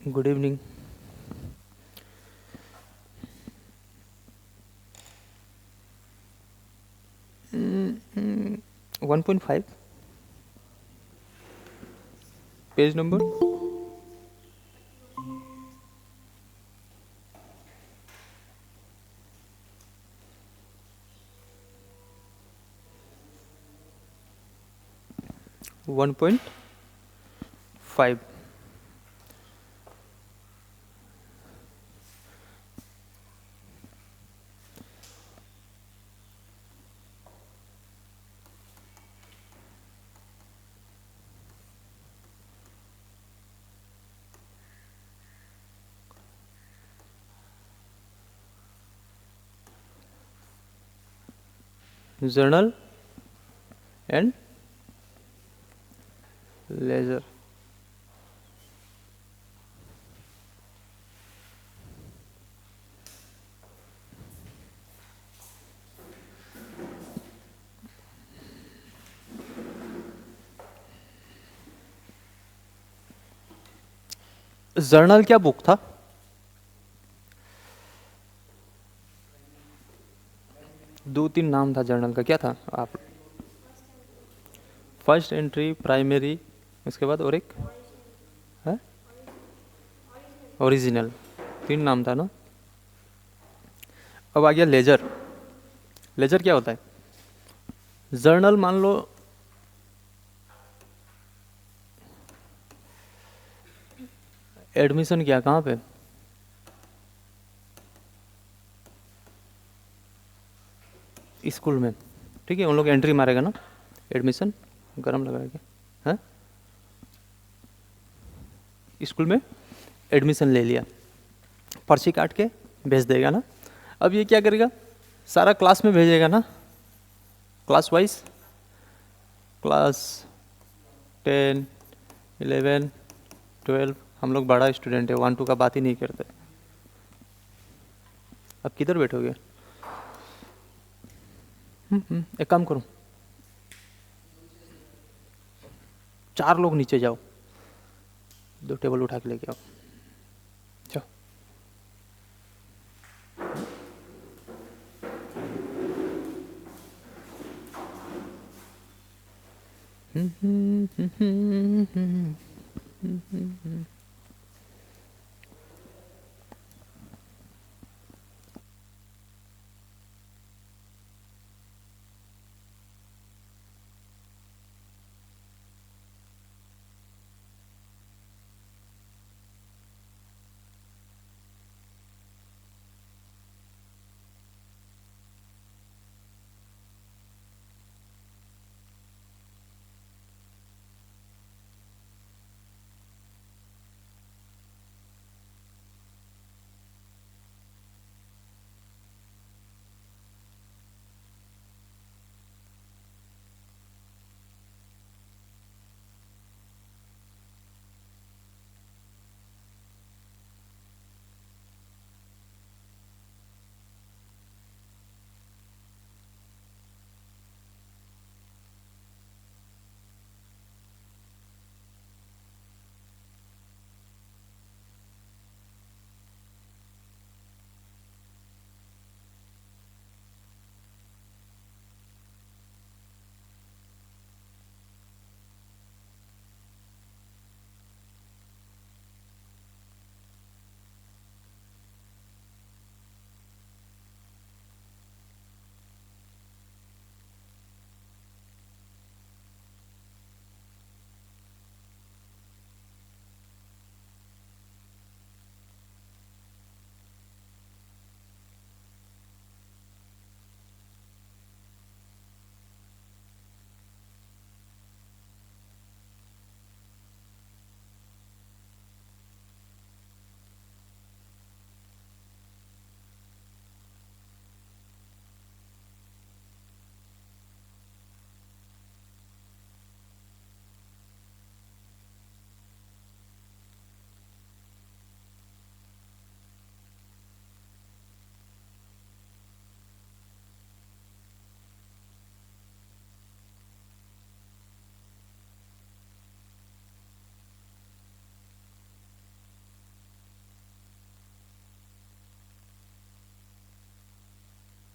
Good evening. Mm, mm, 1.5 page number. 1.5. Journal and leisure. Journal क्या book था? दो तीन नाम था जर्नल का, क्या था आप? फर्स्ट एंट्री, प्राइमरी, उसके बाद और एक है ओरिजिनल। तीन नाम था ना। अब आ गया लेजर। लेजर क्या होता है? जर्नल मान लो एडमिशन किया कहाँ पे? स्कूल में। ठीक है, उन लोग एंट्री मारेगा ना, एडमिशन गरम लगा के, हैं? स्कूल में एडमिशन ले लिया, पर्ची काट के भेज देगा ना। अब ये क्या करेगा? सारा क्लास में भेजेगा ना, क्लास वाइज। क्लास 10, 11, 12। हम लोग बड़ा स्टूडेंट है, 1 2 का बात ही नहीं करते। अब किधर बैठोगे? एक काम करो, 4 लोग नीचे जाओ, 2 टेबल उठा के लेके आओ। जाओ।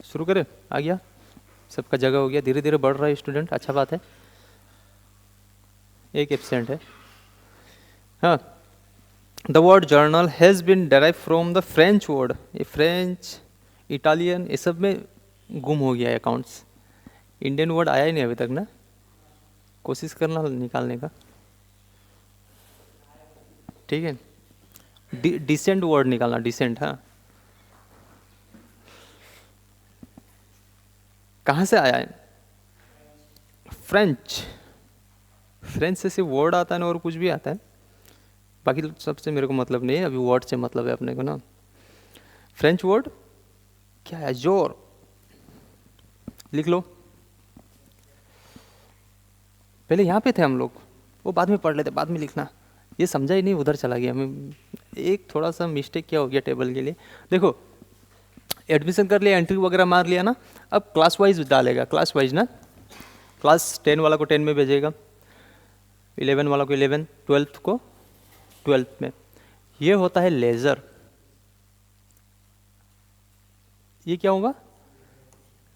शुरू करें? आ गया सबका जगह हो गया, धीरे धीरे बढ़ रहा है स्टूडेंट, अच्छा बात है। एक एब्सेंट है। हाँ, the word journal has been derive from the French word, ये फ्रेंच इटालियन ये सब में गुम हो गया है अकाउंट्स, इंडियन वर्ड आया ही नहीं अभी तक ना, कोशिश करना निकालने का, ठीक है। डिसेंट वर्ड निकालना, डिसेंट। हाँ, कहाँ से आया है? फ्रेंच, फ्रेंच से सिर्फ वर्ड आता है ना, और कुछ भी आता है, बाकी सबसे मेरे को मतलब नहीं है, अभी वर्ड से मतलब है अपने को ना। फ्रेंच वर्ड क्या है? जोर, लिख लो। पहले यहाँ पे थे हम लोग, वो बाद में पढ़ लेते, बाद में लिखना, ये समझा ही नहीं, उधर चला गया। हमें एक थोड़ा सा मिस्टेक क्या हो गया टेबल के लिए। देखो, एडमिशन कर लिया, एंट्री वगैरह मार लिया ना, अब क्लास वाइज डालेगा, क्लास वाइज ना, क्लास 10 वाला को 10 में भेजेगा, 11 वाला को 11, 12th को 12th में। ये होता है लेज़र। ये क्या होगा?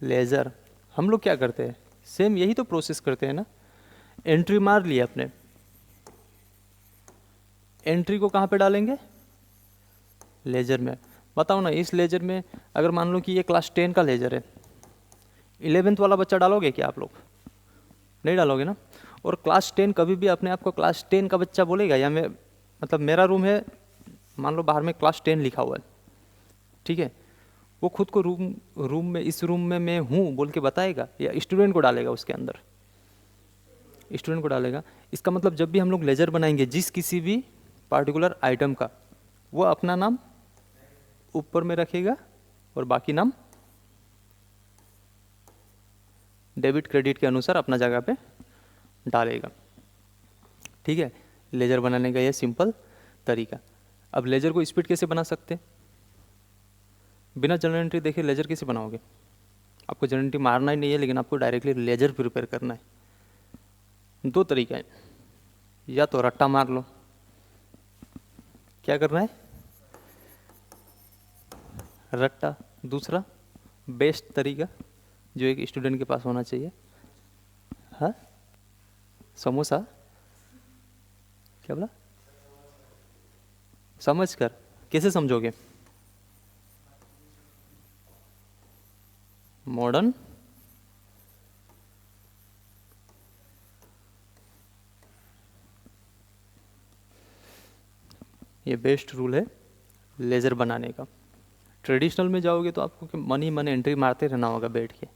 लेज़र। हम लोग क्या करते हैं? सेम यही तो प्रोसेस करते हैं ना। एंट्री मार लिया अपने, एंट्री को कहाँ पे डालेंगे? लेजर में। बताओ ना, इस लेजर में अगर मान लो कि ये क्लास 10 का लेजर है, 11th वाला बच्चा डालोगे क्या आप लोग? नहीं डालोगे ना। और क्लास 10 कभी भी अपने आप को क्लास 10 का बच्चा बोलेगा? या मैं मतलब मेरा रूम है, मान लो बाहर में क्लास 10 लिखा हुआ है, ठीक है, वो खुद को रूम में, इस रूम में मैं हूँ बोल के बताएगा, या स्टूडेंट को डालेगा उसके अंदर? स्टूडेंट को डालेगा। इसका मतलब जब भी हम लोग लेजर बनाएंगे जिस किसी भी पार्टिकुलर आइटम का, वो अपना नाम ऊपर में रखेगा और बाकी नाम डेबिट क्रेडिट के अनुसार अपना जगह पे डालेगा, ठीक है। लेजर बनाने का ये सिंपल तरीका। अब लेजर को स्पीड कैसे बना सकते हैं? बिना जनरल एंट्री देखे लेजर कैसे बनाओगे? आपको जनरल एंट्री मारना ही नहीं है, लेकिन आपको डायरेक्टली लेजर प्रिपेयर करना है। दो तरीका है, या तो रट्टा मार लो। क्या करना है? रट्टा। दूसरा बेस्ट तरीका जो एक स्टूडेंट के पास होना चाहिए, हाँ, समोसा। क्या बोला? समझ कर। कैसे समझोगे? मॉडर्न ये बेस्ट रूल है लेज़र बनाने का। ट्रेडिशनल में जाओगे तो आपको मन ही मन एंट्री मारते रहना होगा, बैठ के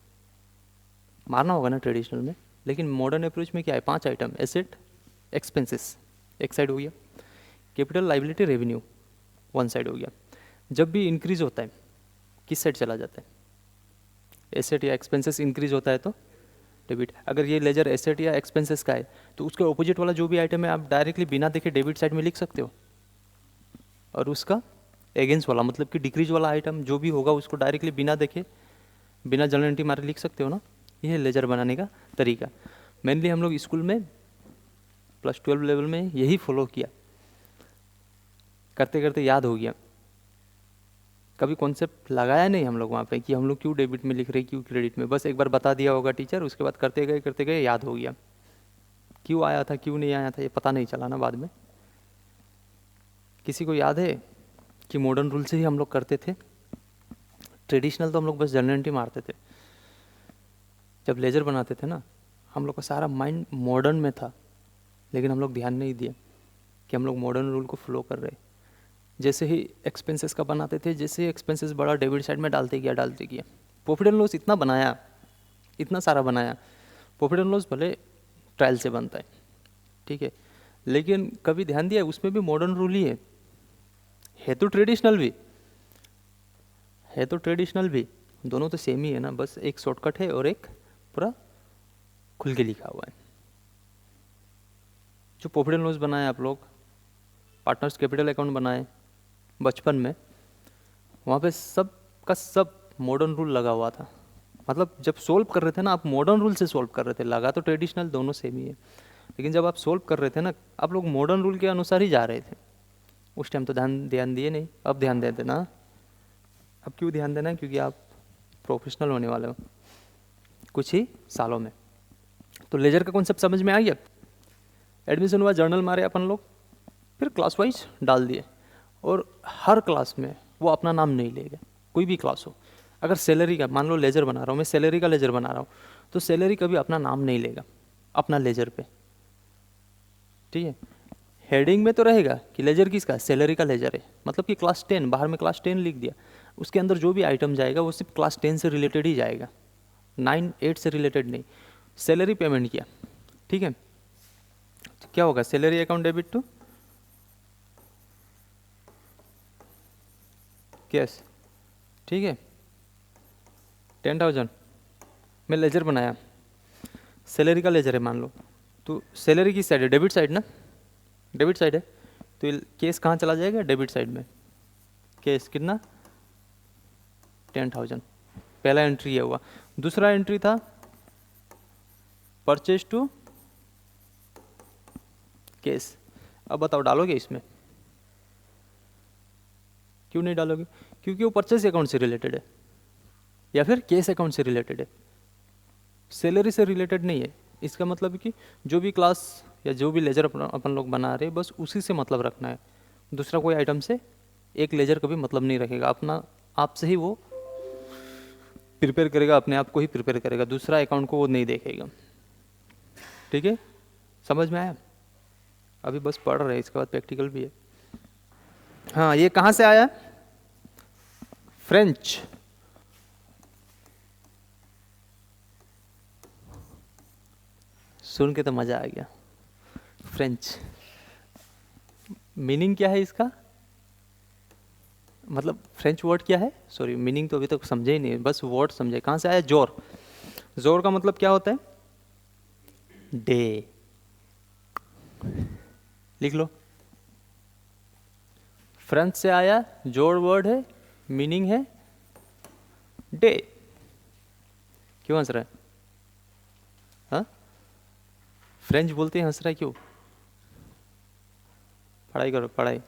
मारना होगा ना ट्रेडिशनल में। लेकिन मॉडर्न अप्रोच में क्या है? 5 आइटम, एसेट, एक्सपेंसेस एक साइड हो गया, capital, liability, revenue one side हो गया। जब भी इंक्रीज होता है किस साइड चला जाता है? एसेट या एक्सपेंसेस इंक्रीज होता है तो डेबिट। अगर ये लेजर एसेट या एक्सपेंसेस का है तो उसके ऑपोजिट वाला जो भी आइटम है आप डायरेक्टली बिना देखे डेबिट साइड में लिख सकते हो, और उसका एगेंस्ट वाला मतलब कि डिक्रीज वाला आइटम जो भी होगा उसको डायरेक्टली बिना देखे, बिना जनरल एंट्री मारे लिख सकते हो ना। ये है लेजर बनाने का तरीका। मेनली हम लोग स्कूल में प्लस 12 लेवल में यही फॉलो किया, करते करते याद हो गया। कभी कॉन्सेप्ट लगाया नहीं हम लोग वहाँ पे कि हम लोग क्यों डेबिट में लिख रहे, क्यों क्रेडिट में, बस एक बार बता दिया होगा टीचर, उसके बाद करते गए याद हो गया। क्यों आया था क्यों नहीं आया था ये पता नहीं चला ना बाद में। किसी को याद है कि मॉडर्न रूल से ही हम लोग करते थे? ट्रेडिशनल तो हम लोग बस जनरल एंट्री मारते थे। जब लेजर बनाते थे ना, हम लोग का सारा माइंड मॉडर्न में था, लेकिन हम लोग ध्यान नहीं दिया कि हम लोग मॉडर्न रूल को फॉलो कर रहे। जैसे ही एक्सपेंसेस का बनाते थे, जैसे ही एक्सपेंसेस बड़ा डेबिट साइड में डालते गया प्रॉफिट एंड लॉस इतना बनाया, इतना सारा बनाया। प्रॉफिट एंड लॉस भले ट्रायल से बनता है, ठीक है, लेकिन कभी ध्यान दिया उसमें भी मॉडर्न रूल ही है तो ट्रेडिशनल भी है, तो ट्रेडिशनल भी, दोनों तो सेम ही है ना, बस एक शॉर्टकट है और एक पूरा खुल के लिखा हुआ है। जो प्रॉफिट एंड लॉस बनाए आप लोग, पार्टनर्स कैपिटल अकाउंट बनाए बचपन में, वहाँ पे सब का सब मॉडर्न रूल लगा हुआ था। मतलब जब सोल्व कर रहे थे ना आप, मॉडर्न रूल से सोल्व कर रहे थे, लगा तो ट्रेडिशनल दोनों सेम ही है, लेकिन जब आप सोल्व कर रहे थे ना, आप लोग मॉडर्न रूल के अनुसार ही जा रहे थे। उस टाइम तो ध्यान दिए नहीं, अब ध्यान देते ना। अब क्यों ध्यान देना है? क्योंकि आप प्रोफेशनल होने वाले हो कुछ ही सालों में। तो लेजर का कॉन्सेप्ट समझ में आ गया। एडमिशन हुआ, जर्नल मारे अपन लोग, फिर क्लास वाइज डाल दिए, और हर क्लास में वो अपना नाम नहीं लेगा, कोई भी क्लास हो। अगर सैलरी का, मान लो लेजर बना रहा हूँ मैं, सैलरी का लेजर बना रहा हूँ, तो सैलरी कभी अपना नाम नहीं लेगा अपना लेजर पे, ठीक है। हेडिंग में तो रहेगा कि लेजर किसका, सैलरी का लेजर है, मतलब कि क्लास 10, बाहर में क्लास 10 लिख दिया, उसके अंदर जो भी आइटम जाएगा वो सिर्फ क्लास 10 से रिलेटेड ही जाएगा, 9 8 से रिलेटेड नहीं। सैलरी पेमेंट किया, ठीक है, तो क्या होगा, salary account debit to cash, ठीक है। 10,000 मैं लेजर बनाया, सैलरी का लेजर है मान लो, तो सैलरी की साइड है, डेबिट साइड ना, डेबिट साइड है, तो केस कहाँ चला जाएगा, डेबिट साइड में। केस कितना, 10,000, पहला एंट्री है हुआ। दूसरा एंट्री था परचेज टू केस। अब बताओ डालोगे इसमें, क्यों नहीं डालोगे, क्योंकि वो परचेज अकाउंट से रिलेटेड है या फिर केस अकाउंट से रिलेटेड है, सैलरी से रिलेटेड नहीं है। इसका मतलब कि जो भी क्लास या जो भी लेजर अपन लोग बना रहे हैं, बस उसी से मतलब रखना है, दूसरा कोई आइटम से एक लेजर कभी मतलब नहीं रखेगा, अपना आप से ही वो प्रिपेयर करेगा, अपने आप को ही प्रिपेयर करेगा, दूसरा अकाउंट को वो नहीं देखेगा, ठीक है। समझ में आया, अभी बस पढ़ रहे हैं, इसके बाद प्रैक्टिकल भी है। हाँ, ये कहाँ से आया, फ्रेंच, सुन के तो मजा आ गया। फ्रेंच मीनिंग क्या है इसका, मतलब फ्रेंच वर्ड क्या है, सॉरी मीनिंग तो अभी तक समझे ही नहीं, बस वर्ड समझे। कहाँ से आया, जोर, जोर का मतलब क्या होता है, डे, लिख लो। फ्रेंच से आया, जोर वर्ड है, मीनिंग है डे। क्यों हंस रहा है, हाँ, फ्रेंच बोलते हैं, हंस रहा है क्यों, पढ़ाई करो पढ़ाई।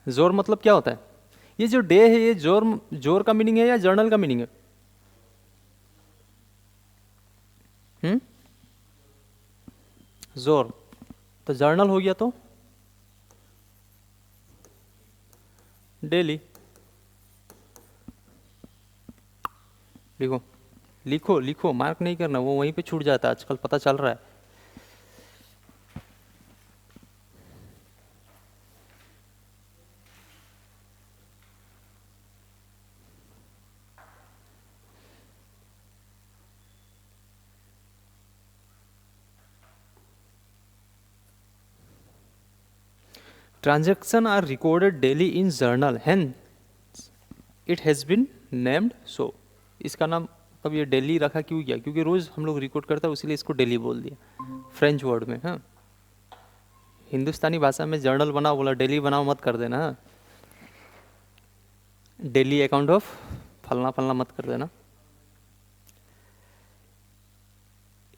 जोर मतलब क्या होता है, ये जो डे है ये जोर, जोर का मीनिंग है या जर्नल का मीनिंग है, जोर, तो जर्नल हो गया तो डेली। लिखो लिखो लिखो, मार्क नहीं करना, वो वहीं पे छूट जाता है आजकल, पता चल रहा है। Transaction are recorded daily in journal, hence it has been named so. इसका नाम अब ये डेली रखा क्यों गया, क्योंकि रोज़ हम लोग रिकॉर्ड करते हैं, इसीलिए इसको डेली बोल दिया फ्रेंच वर्ड में। हाँ, हिंदुस्तानी भाषा में जर्नल बनाओ बोला, डेली बनाओ मत कर देना, डेली अकाउंट ऑफ फलना फलना मत कर देना।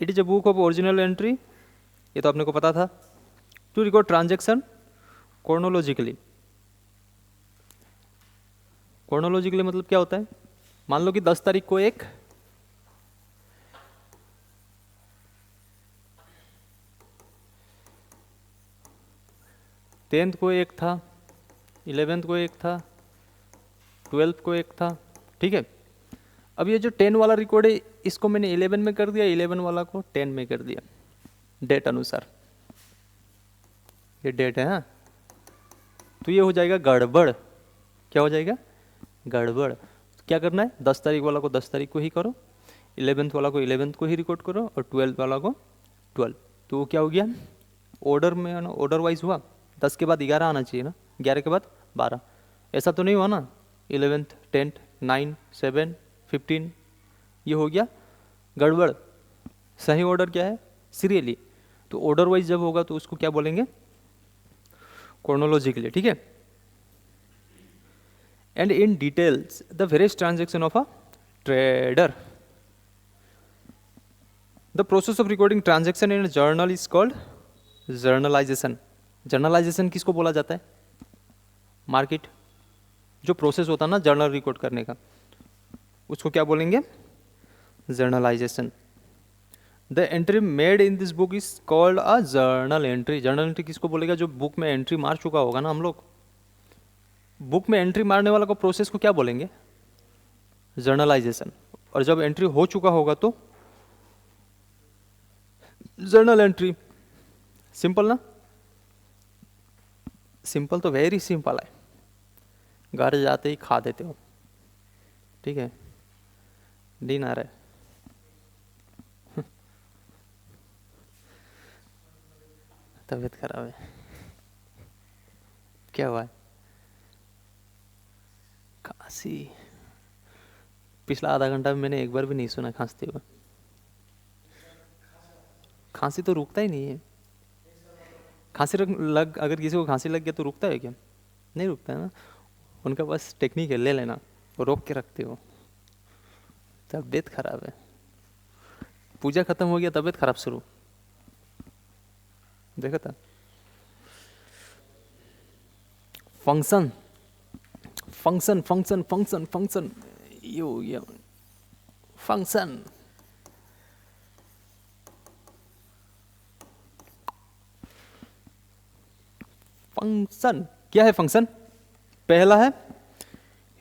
It is a book of original entry, ये तो आपने को पता था। To record transaction chronologically, chronologically मतलब क्या होता है, मान लो कि 10 तारीख को एक टेंथ को एक था, 11th को एक था, 12th को एक था, ठीक है। अब ये जो 10 वाला रिकॉर्ड है, इसको मैंने 11 में कर दिया, 11 वाला को 10 में कर दिया, डेट अनुसार, ये डेट है। हाँ, तो ये हो जाएगा गड़बड़, क्या हो जाएगा, गड़बड़। क्या करना है, 10 तारीख वाला को 10 तारीख को ही करो, 11th वाला को 11th को ही रिकॉर्ड करो, और 12th वाला को 12। तो वो क्या हो गया, ऑर्डर में ना, ऑर्डर वाइज हुआ, 10 के बाद 11 आना चाहिए ना, 11 के बाद 12, ऐसा तो नहीं हुआ ना, 11th 10th 9 7 15, ये हो गया गड़बड़। सही ऑर्डर क्या है, सीरियली। तो ऑर्डर वाइज जब होगा तो उसको क्या बोलेंगे, क्रोनोलॉजिकली, ठीक है। And in details the various transaction of a trader, the process of recording transaction in journal is called journalisation. Journalisation किसको बोला जाता है, मार्केट, जो प्रोसेस होता है ना जर्नल रिकॉर्ड करने का, उसको क्या बोलेंगे? Journalisation. The entry made in this book is called a journal entry. Journal entry किसको बोलेगा? जो बुक में एंट्री मार चुका होगा ना, हम लोग बुक में एंट्री मारने वाला को प्रोसेस को क्या बोलेंगे? जर्नलाइजेशन। और जब एंट्री हो चुका होगा तो जर्नल एंट्री। सिंपल ना? सिंपल तो वेरी सिंपल है, घर जाते ही खा देते हो। ठीक है, डिनर है। तबीयत खराब है, क्या हुआ है? खांसी। पिछला आधा घंटा में मैंने एक बार भी नहीं सुना खांसते हुए। खांसी तो रुकता ही नहीं है। खांसी लग अगर किसी को खांसी लग गया तो रुकता है क्या? नहीं रुकता है ना। उनका बस टेक्निक है, ले लेना, वो रोक के रखते हो। तबीयत खराब है, पूजा खत्म हो गया, तबीयत खराब शुरू। देखा था। Function function function function function, यो फंक्शन। फंक्शन क्या है? फंक्शन पहला है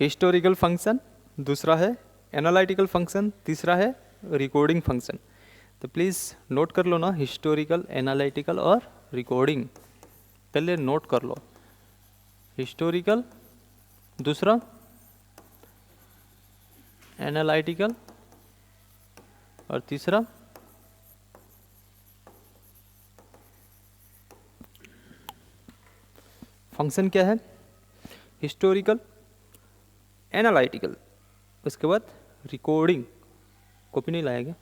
हिस्टोरिकल फंक्शन, दूसरा है एनालिटिकल फंक्शन, तीसरा है रिकॉर्डिंग फंक्शन। तो प्लीज़ नोट कर लो ना, हिस्टोरिकल, एनालिटिकल और रिकॉर्डिंग। पहले नोट कर लो, हिस्टोरिकल, दूसरा एनालिटिकल और तीसरा फंक्शन। क्या है? हिस्टोरिकल, एनालिटिकल, उसके बाद रिकॉर्डिंग। कॉपी नहीं लाया क्या?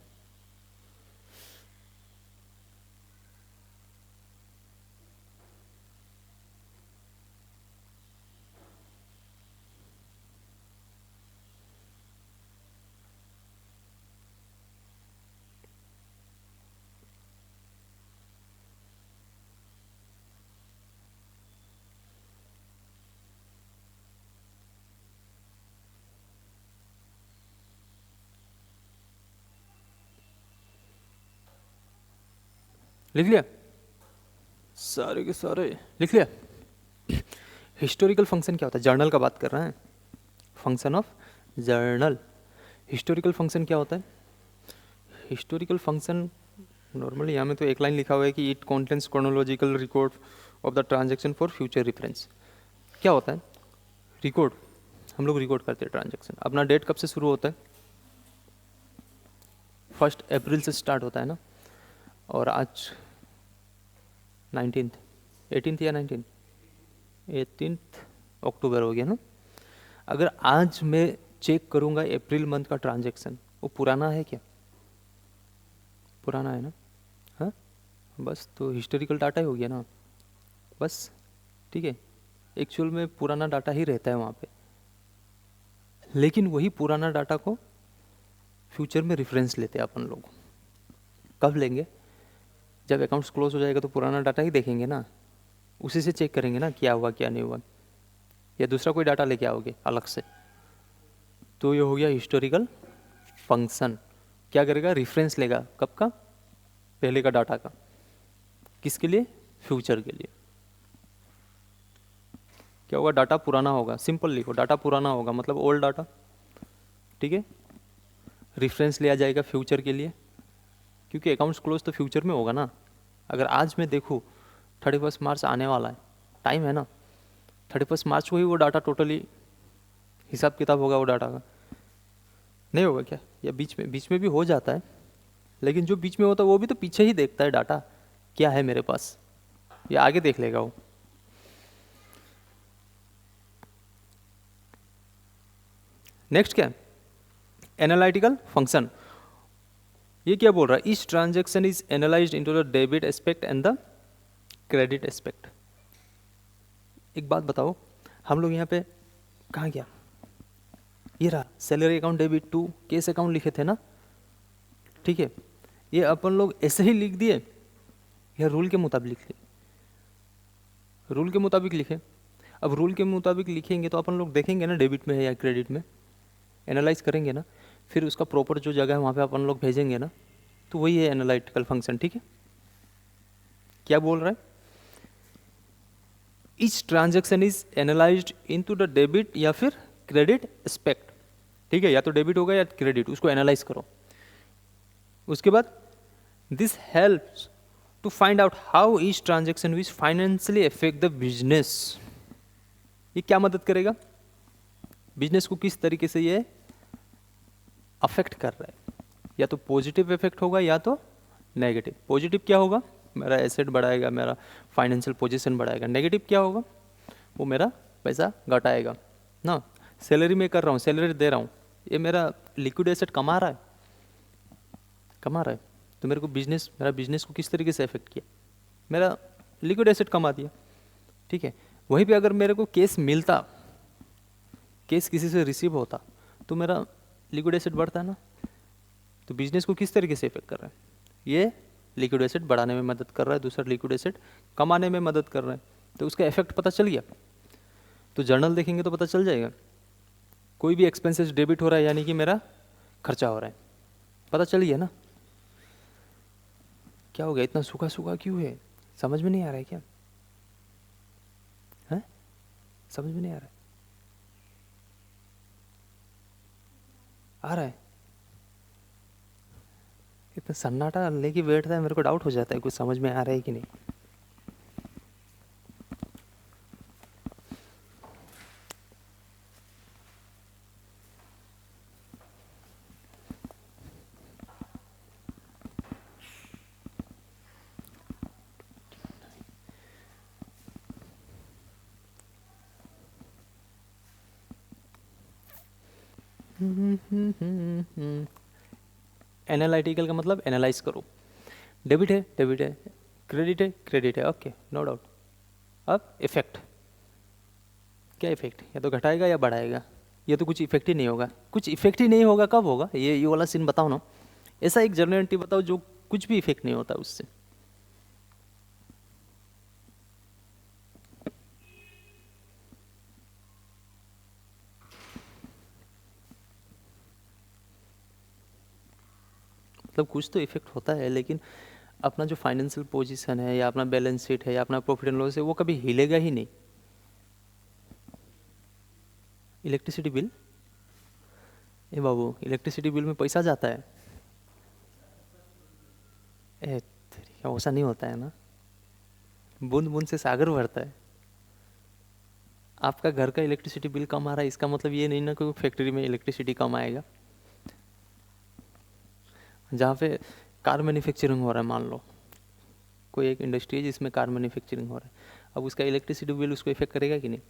लिख लिया? सारे के सारे लिख लिया? हिस्टोरिकल फंक्शन क्या होता है? जर्नल का बात कर रहे हैं, function of journal. Historical function क्या होता है? हिस्टोरिकल फंक्शन नॉर्मली यहाँ में तो एक लाइन लिखा हुआ है कि it contains chronological record of the transaction for future reference. क्या होता है? रिकॉर्ड, हम लोग रिकॉर्ड करते हैं ट्रांजैक्शन। अपना डेट कब से शुरू होता है? 1 अप्रैल से स्टार्ट होता है ना, और आज 19th, 18th या 19th, 18th अक्टूबर हो गया ना। अगर आज मैं चेक करूंगा अप्रैल मंथ का ट्रांजैक्शन, वो पुराना है क्या? पुराना है ना। हाँ, बस तो हिस्टोरिकल डाटा ही हो गया ना, बस। ठीक है, एक्चुअल में पुराना डाटा ही रहता है वहाँ पे, लेकिन वही पुराना डाटा को फ्यूचर में रेफरेंस लेते हैं अपन लोग। कब लेंगे? जब अकाउंट्स क्लोज हो जाएगा तो पुराना डाटा ही देखेंगे ना, उसी से चेक करेंगे ना क्या हुआ क्या नहीं हुआ, या दूसरा कोई डाटा लेके आओगे अलग से। तो ये हो गया हिस्टोरिकल फंक्शन। क्या करेगा? रेफरेंस लेगा, कब का? पहले का डाटा का। किसके लिए? फ्यूचर के लिए। क्या होगा? डाटा पुराना होगा। सिंपल लिखो, डाटा पुराना होगा मतलब ओल्ड डाटा। ठीक है, रेफरेंस लिया जाएगा फ्यूचर के लिए, क्योंकि अकाउंट्स क्लोज तो फ्यूचर में होगा ना। अगर आज मैं देखूँ 31 मार्च आने वाला है, टाइम है ना, 31 मार्च को ही वो डाटा टोटली हिसाब किताब होगा वो डाटा का। नहीं होगा क्या? या बीच में भी हो जाता है, लेकिन जो बीच में होता है वो भी तो पीछे ही देखता है डाटा क्या है मेरे पास, या आगे देख लेगा वो। नेक्स्ट क्या है? Analytical function. ये क्या बोल रहा है? Each transaction is analysed into the debit aspect and the credit aspect. एक बात बताओ, हम लोग यहाँ पे कहाँ गया? ये रहा salary account debit to cash account लिखे थे ना। ठीक है, ये अपन लोग ऐसे ही लिख दिए या रूल के मुताबिक लिखे? रूल के मुताबिक लिखे। अब रूल के मुताबिक लिखेंगे तो अपन लोग देखेंगे ना डेबिट में है या क्रेडिट में, एनालाइज करेंगे ना, फिर उसका प्रॉपर जो जगह है वहाँ पे अपन लोग भेजेंगे ना, तो वही है एनालिटिकल फंक्शन। ठीक है, क्या बोल रहा है, each transaction is analysed into the debit या फिर क्रेडिट एस्पेक्ट। ठीक है, या तो डेबिट होगा या क्रेडिट, उसको एनालाइज करो। उसके बाद this helps to find out how each transaction which financially affect the business. ये क्या मदद करेगा, बिजनेस को किस तरीके से ये अफेक्ट कर रहा है, या तो पॉजिटिव इफेक्ट होगा या तो नेगेटिव। पॉजिटिव क्या होगा, मेरा एसेट बढ़ाएगा, मेरा फाइनेंशियल पोजीशन बढ़ाएगा। नेगेटिव क्या होगा, वो मेरा पैसा घटाएगा ना। सैलरी में कर रहा हूँ, सैलरी दे रहा हूँ, ये मेरा लिक्विड एसेट कमा रहा है, कमा रहा है, तो मेरे को बिजनेस, मेरा बिजनेस को किस तरीके से इफेक्ट किया, मेरा लिक्विड एसेट कमा दिया। ठीक है, वहीं पे अगर मेरे को केस मिलता, केस किसी से रिसीव होता, तो मेरा लिक्विड एसेट बढ़ता है ना। तो बिजनेस को किस तरीके से इफेक्ट कर रहा है, ये लिक्विड एसेट बढ़ाने में मदद कर रहा है, दूसरा लिक्विड एसेट कमाने में मदद कर रहा है। तो उसका इफेक्ट पता चल गया, तो जर्नल देखेंगे तो पता चल जाएगा। कोई भी एक्सपेंसेस डेबिट हो रहा है यानी कि मेरा खर्चा हो रहा है, पता चल गया ना। क्या हो गया, इतना सूखा सूखा क्यों है, समझ में नहीं आ रहा है क्या, है समझ में नहीं आ रहा है, आ रहा है। इतना सन्नाटा लेके बैठता है, मेरे को डाउट हो जाता है कुछ समझ में आ रहा है कि नहीं। एनालिटिकल का मतलब एनालाइज करो। डेबिट है, डेबिट है, क्रेडिट है, क्रेडिट है, ओके नो डाउट। अब इफेक्ट, क्या इफेक्ट, या तो घटाएगा या बढ़ाएगा, ये तो कुछ इफेक्ट ही नहीं होगा। कुछ इफेक्ट ही नहीं होगा, कब होगा, ये वाला सीन बताओ ना। ऐसा एक जर्नल एंट्री बताओ जो कुछ भी इफेक्ट नहीं होता उससे। मतलब कुछ तो इफेक्ट होता है, लेकिन अपना जो फाइनेंशियल पोजीशन है या अपना बैलेंस शीट है या अपना प्रॉफिट एंड लॉस है, वो कभी हिलेगा ही नहीं। इलेक्ट्रिसिटी बिल, ए बाबू इलेक्ट्रिसिटी बिल में पैसा जाता है, ऐसा नहीं होता है ना, बूंद बूंद से सागर भरता है। आपका घर का इलेक्ट्रिसिटी बिल कम आ रहा है, इसका मतलब ये नहीं ना कि फैक्ट्री में इलेक्ट्रिसिटी कम आएगा। जहाँ पे कार मैन्युफैक्चरिंग हो रहा है, मान लो कोई एक इंडस्ट्री है जिसमें कार मैन्युफैक्चरिंग हो रहा है, अब उसका इलेक्ट्रिसिटी बिल उसको इफेक्ट करेगा कि नहीं।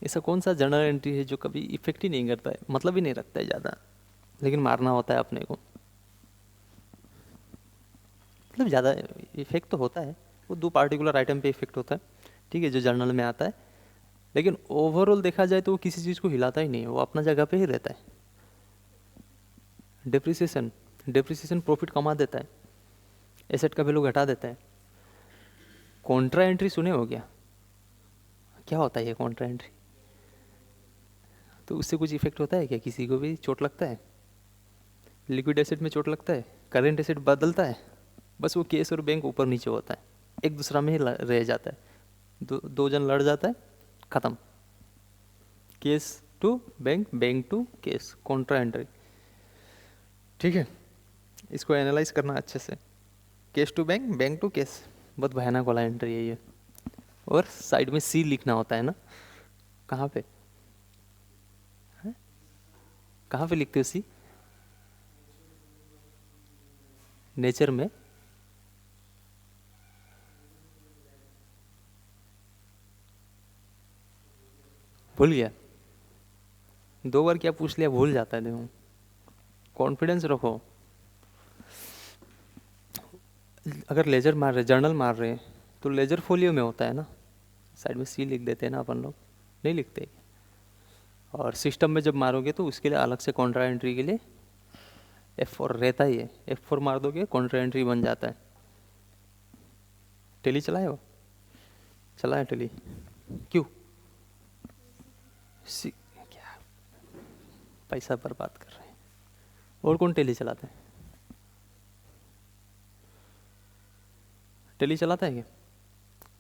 ऐसा कौन सा जर्नल एंट्री है जो कभी इफेक्ट ही नहीं करता है, मतलब ही नहीं रखता है ज़्यादा, लेकिन मारना होता है अपने को। मतलब ज़्यादा इफेक्ट तो होता है, वो दो पार्टिकुलर आइटम पे इफेक्ट होता है, ठीक है, जो जर्नल में आता है, लेकिन ओवरऑल देखा जाए तो वो किसी चीज़ को हिलाता ही नहीं है, वो अपना जगह पे ही रहता है। डिप्रिसिएशन, डिप्रिसिएशन प्रॉफिट कमा देता है, एसेट का वैल्यू घटा देता है। कॉन्ट्रा एंट्री सुने हो क्या होता है ये कॉन्ट्रा एंट्री, तो उससे कुछ इफेक्ट होता है क्या, किसी को भी चोट लगता है, लिक्विड एसेट में चोट लगता है, करेंट एसेट बदलता है, बस वो केस और बैंक ऊपर नीचे होता है, एक दूसरा में ही रह जाता है, दो जन लड़ जाता है, ख़त्म, cash to bank, bank to cash, contra entry. ठीक है, इसको एनालाइज करना अच्छे से, cash to bank, bank to cash, बहुत भयानक वाला एंट्री है ये। और साइड में सी लिखना होता है ना, कहाँ पे है? कहाँ पे लिखते हो सी, नेचर में, भूल गया, दो बार क्या पूछ लिया, भूल जाता है। देखो कॉन्फिडेंस रखो, अगर लेजर मार रहे, जर्नल मार रहे हैं, तो लेजर फोलियो में होता है ना, साइड में सी लिख देते हैं ना अपन लोग, नहीं लिखते। और सिस्टम में जब मारोगे तो उसके लिए अलग से कॉन्ट्रा एंट्री के लिए F4 रहता ही है, F4 मार दोगे कॉन्ट्रा एंट्री बन जाता है। टेली चलाए हो, चला है टेली? क्यों? क्या पैसा बर्बाद कर रहे हैं। और कौन टेली चलाता है? टेली चलाता है क्या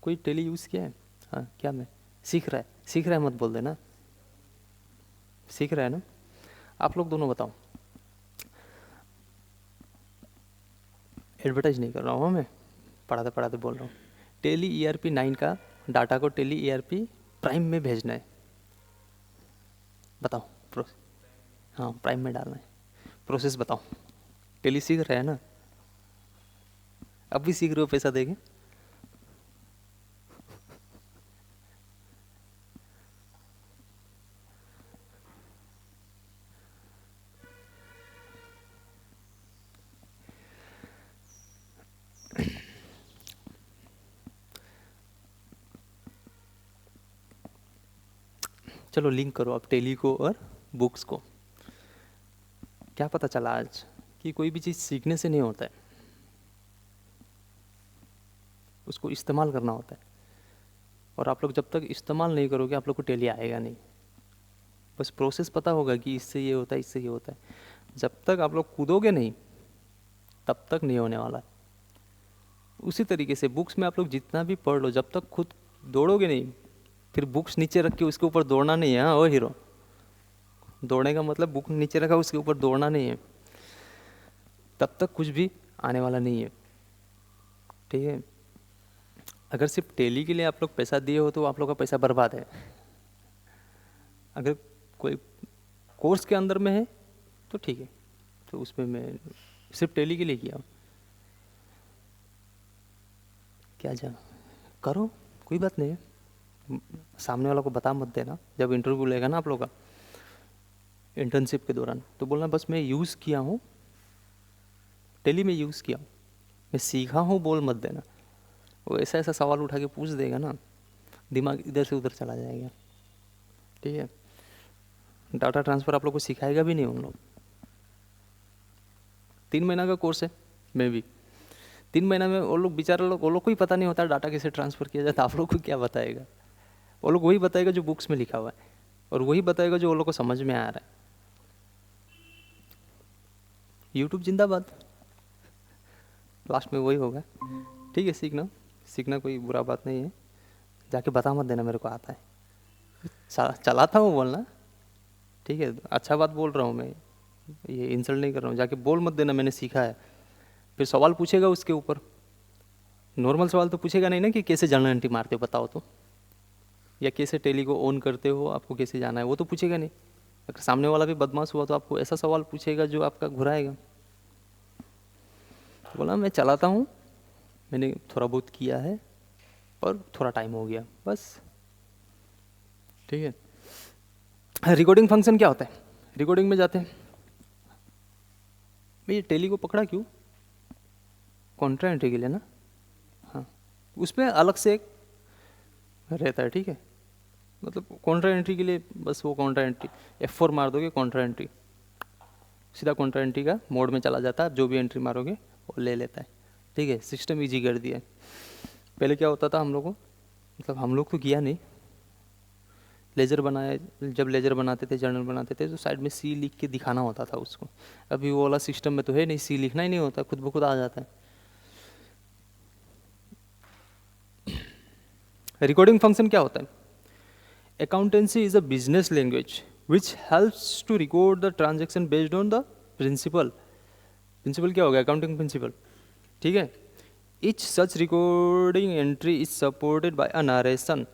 कोई? टेली यूज़ किया है? हाँ, क्या मैं सीख रहा है? सीख रहा है मत बोल देना, सीख रहा है ना। आप लोग दोनों बताओ, एडवर्टाइज नहीं कर रहा हूँ मैं, पढ़ाते पढ़ाते बोल रहा हूँ। टेली ERP 9 का डाटा को टेली ERP प्राइम में भेजना है, बताओ प्रोसेस। हाँ, प्राइम में डालना है, प्रोसेस बताओ। टेली सीख रहे हैं ना? अब भी सीख रहे हो पैसा देके? चलो लिंक करो आप टेली को और बुक्स को। क्या पता चला आज कि कोई भी चीज़ सीखने से नहीं होता है, उसको इस्तेमाल करना होता है। और आप लोग जब तक इस्तेमाल नहीं करोगे आप लोग को टेली आएगा नहीं। बस प्रोसेस पता होगा कि इससे ये होता है, इससे ये होता है। जब तक आप लोग कूदोगे नहीं तब तक नहीं होने वाला है। उसी तरीके से बुक्स में आप लोग जितना भी पढ़ लो, जब तक खुद दौड़ोगे नहीं, फिर बुक्स नीचे रख के उसके ऊपर दौड़ना नहीं है। हाँ ओ हीरो, दौड़ने का मतलब बुक नीचे रखा उसके ऊपर दौड़ना नहीं है, तब तक कुछ भी आने वाला नहीं है। ठीक है? अगर सिर्फ टेली के लिए आप लोग पैसा दिए हो तो आप लोग का पैसा बर्बाद है। अगर कोई कोर्स के अंदर में है तो ठीक है, तो उसमें मैं सिर्फ टेली के लिए किया। क्या जा करो, कोई बात नहीं है। सामने वाला को बता मत देना, जब इंटरव्यू लेगा ना आप लोग का इंटर्नशिप के दौरान, तो बोलना बस मैं यूज़ किया हूँ, टेली में यूज़ किया हूँ, मैं सीखा हूँ, बोल मत देना। वो ऐसा ऐसा सवाल उठा के पूछ देगा ना, दिमाग इधर से उधर चला जाएगा। ठीक है? डाटा ट्रांसफ़र आप लोग को सिखाएगा भी नहीं उन लोग। 3 महीना का कोर्स है, मैं भी 3 महीना में वो लोग बेचारे लोग, वो लोग को ही पता नहीं होता डाटा कैसे ट्रांसफ़र किया जाता है। आप लोग को क्या बताएगा? वो लोग वही बताएगा जो बुक्स में लिखा हुआ है, और वही बताएगा जो वो लोग को समझ में आ रहा है। यूट्यूब जिंदाबाद, लास्ट में वही होगा। ठीक है? सीखना, सीखना कोई बुरा बात नहीं है। जाके बता मत देना मेरे को आता है, चलाता हूँ बोलना। ठीक है? अच्छा बात बोल रहा हूँ मैं, ये इंसल्ट नहीं कर रहा हूँ। जाके बोल मत देना मैंने सीखा है। फिर सवाल पूछेगा उसके ऊपर, नॉर्मल सवाल तो पूछेगा नहीं ना कि कैसे जनरल एंट्री मारते हो बताओ तो, या कैसे टेली को ऑन करते हो, आपको कैसे जाना है, वो तो पूछेगा नहीं। अगर सामने वाला भी बदमाश हुआ तो आपको ऐसा सवाल पूछेगा जो आपका घुराएगा। तो बोला मैं चलाता हूँ, मैंने थोड़ा बहुत किया है और थोड़ा टाइम हो गया, बस। ठीक है? रिकॉर्डिंग फंक्शन क्या होता है? रिकॉर्डिंग में जाते हैं भाई, टेली को पकड़ा क्यों? कॉन्ट्रा एंट्री के लिए ना। हाँ, उसमें अलग से एक रहता है। ठीक है? मतलब कॉन्ट्रा एंट्री के लिए बस वो कॉन्ट्रा एंट्री F4 मार दोगे, कॉन्ट्रा एंट्री सीधा कॉन्ट्रा एंट्री का मोड में चला जाता है। जो भी एंट्री मारोगे वो ले लेता है। ठीक है? सिस्टम इजी कर दिया है। पहले क्या होता था हम लोग को, मतलब हम लोग तो किया नहीं, लेजर बनाए, जब लेजर बनाते थे, जर्नल बनाते थे, तो साइड में सी लिख के दिखाना होता था उसको। अभी वो वाला सिस्टम में तो है नहीं, सी लिखना ही नहीं होता, खुद ब खुद आ जाता है। रिकॉर्डिंग फंक्शन क्या होता है? Accountancy is a business language which helps to record the transaction based on the principle. Principle क्या होगा? Accounting principle. ठीक है? Each such recording entry is supported by a narration.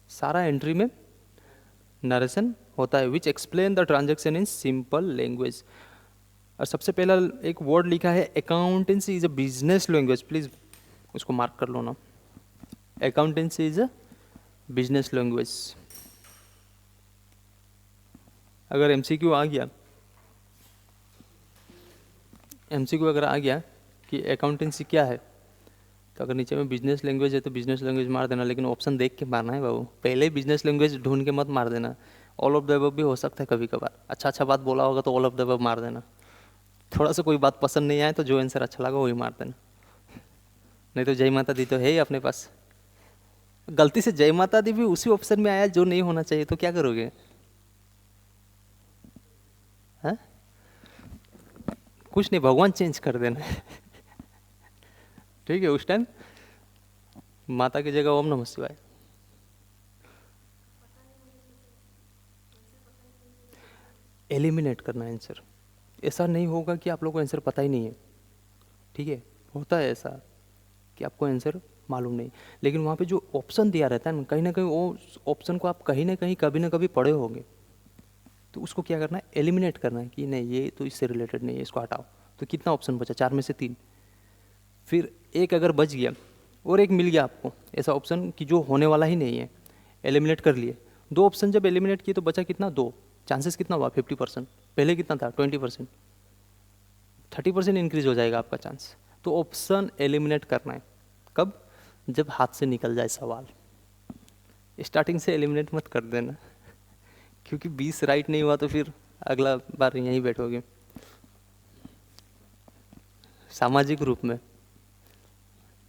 सारा एंट्री में नरेशन होता है, which explain the transaction in simple language. और सबसे पहला एक वर्ड लिखा है accountancy is a business language, please उसको मार्क कर लो ना। Accountancy is a business language. अगर एमसीक्यू आ गया, एमसीक्यू अगर आ गया कि अकाउंटेंसी क्या है, तो अगर नीचे में बिजनेस लैंग्वेज है तो बिजनेस लैंग्वेज मार देना, लेकिन ऑप्शन देख के मारना है बाबू। पहले ही बिजनेस लैंग्वेज ढूंढ के मत मार देना। ऑल ऑफ द अबव भी हो सकता है कभी कभार, अच्छा बात बोला होगा तो ऑल ऑफ द अबव मार देना। थोड़ा सा कोई बात पसंद नहीं आए तो जो आंसर अच्छा लगा वही मार देना, नहीं तो जय माता दी तो है ही अपने पास। गलती से जय माता दी भी उसी ऑप्शन में आया जो नहीं होना चाहिए, तो क्या करोगे? हैं? कुछ नहीं, भगवान चेंज कर देना। ठीक है, उस टाइम माता की जगह ओम नमः शिवाय। एलिमिनेट करना आंसर। ऐसा नहीं होगा कि आप लोग को आंसर पता ही नहीं है, ठीक है, होता है ऐसा कि आपको आंसर मालूम नहीं, लेकिन वहाँ पे जो ऑप्शन दिया रहता है ना कहीं वो ऑप्शन को आप कहीं ना कहीं कभी ना कभी पढ़े होंगे, तो उसको क्या करना है, एलिमिनेट करना है कि नहीं ये तो इससे रिलेटेड नहीं है, इसको हटाओ। तो कितना ऑप्शन बचा? 4 में से 3। फिर एक अगर बच गया और एक मिल गया आपको ऐसा ऑप्शन कि जो होने वाला ही नहीं है, एलिमिनेट कर लिए। 2 ऑप्शन जब एलिमिनेट किए तो बचा कितना? 2। चांसेस कितना हुआ? 50%। पहले कितना था? 20%। 30% इंक्रीज हो जाएगा आपका चांस। तो ऑप्शन एलिमिनेट करना है कब? जब हाथ से निकल जाए सवाल। स्टार्टिंग से एलिमिनेट मत कर देना, क्योंकि 20 राइट नहीं हुआ तो फिर अगला बार यहीं बैठोगे सामाजिक रूप में,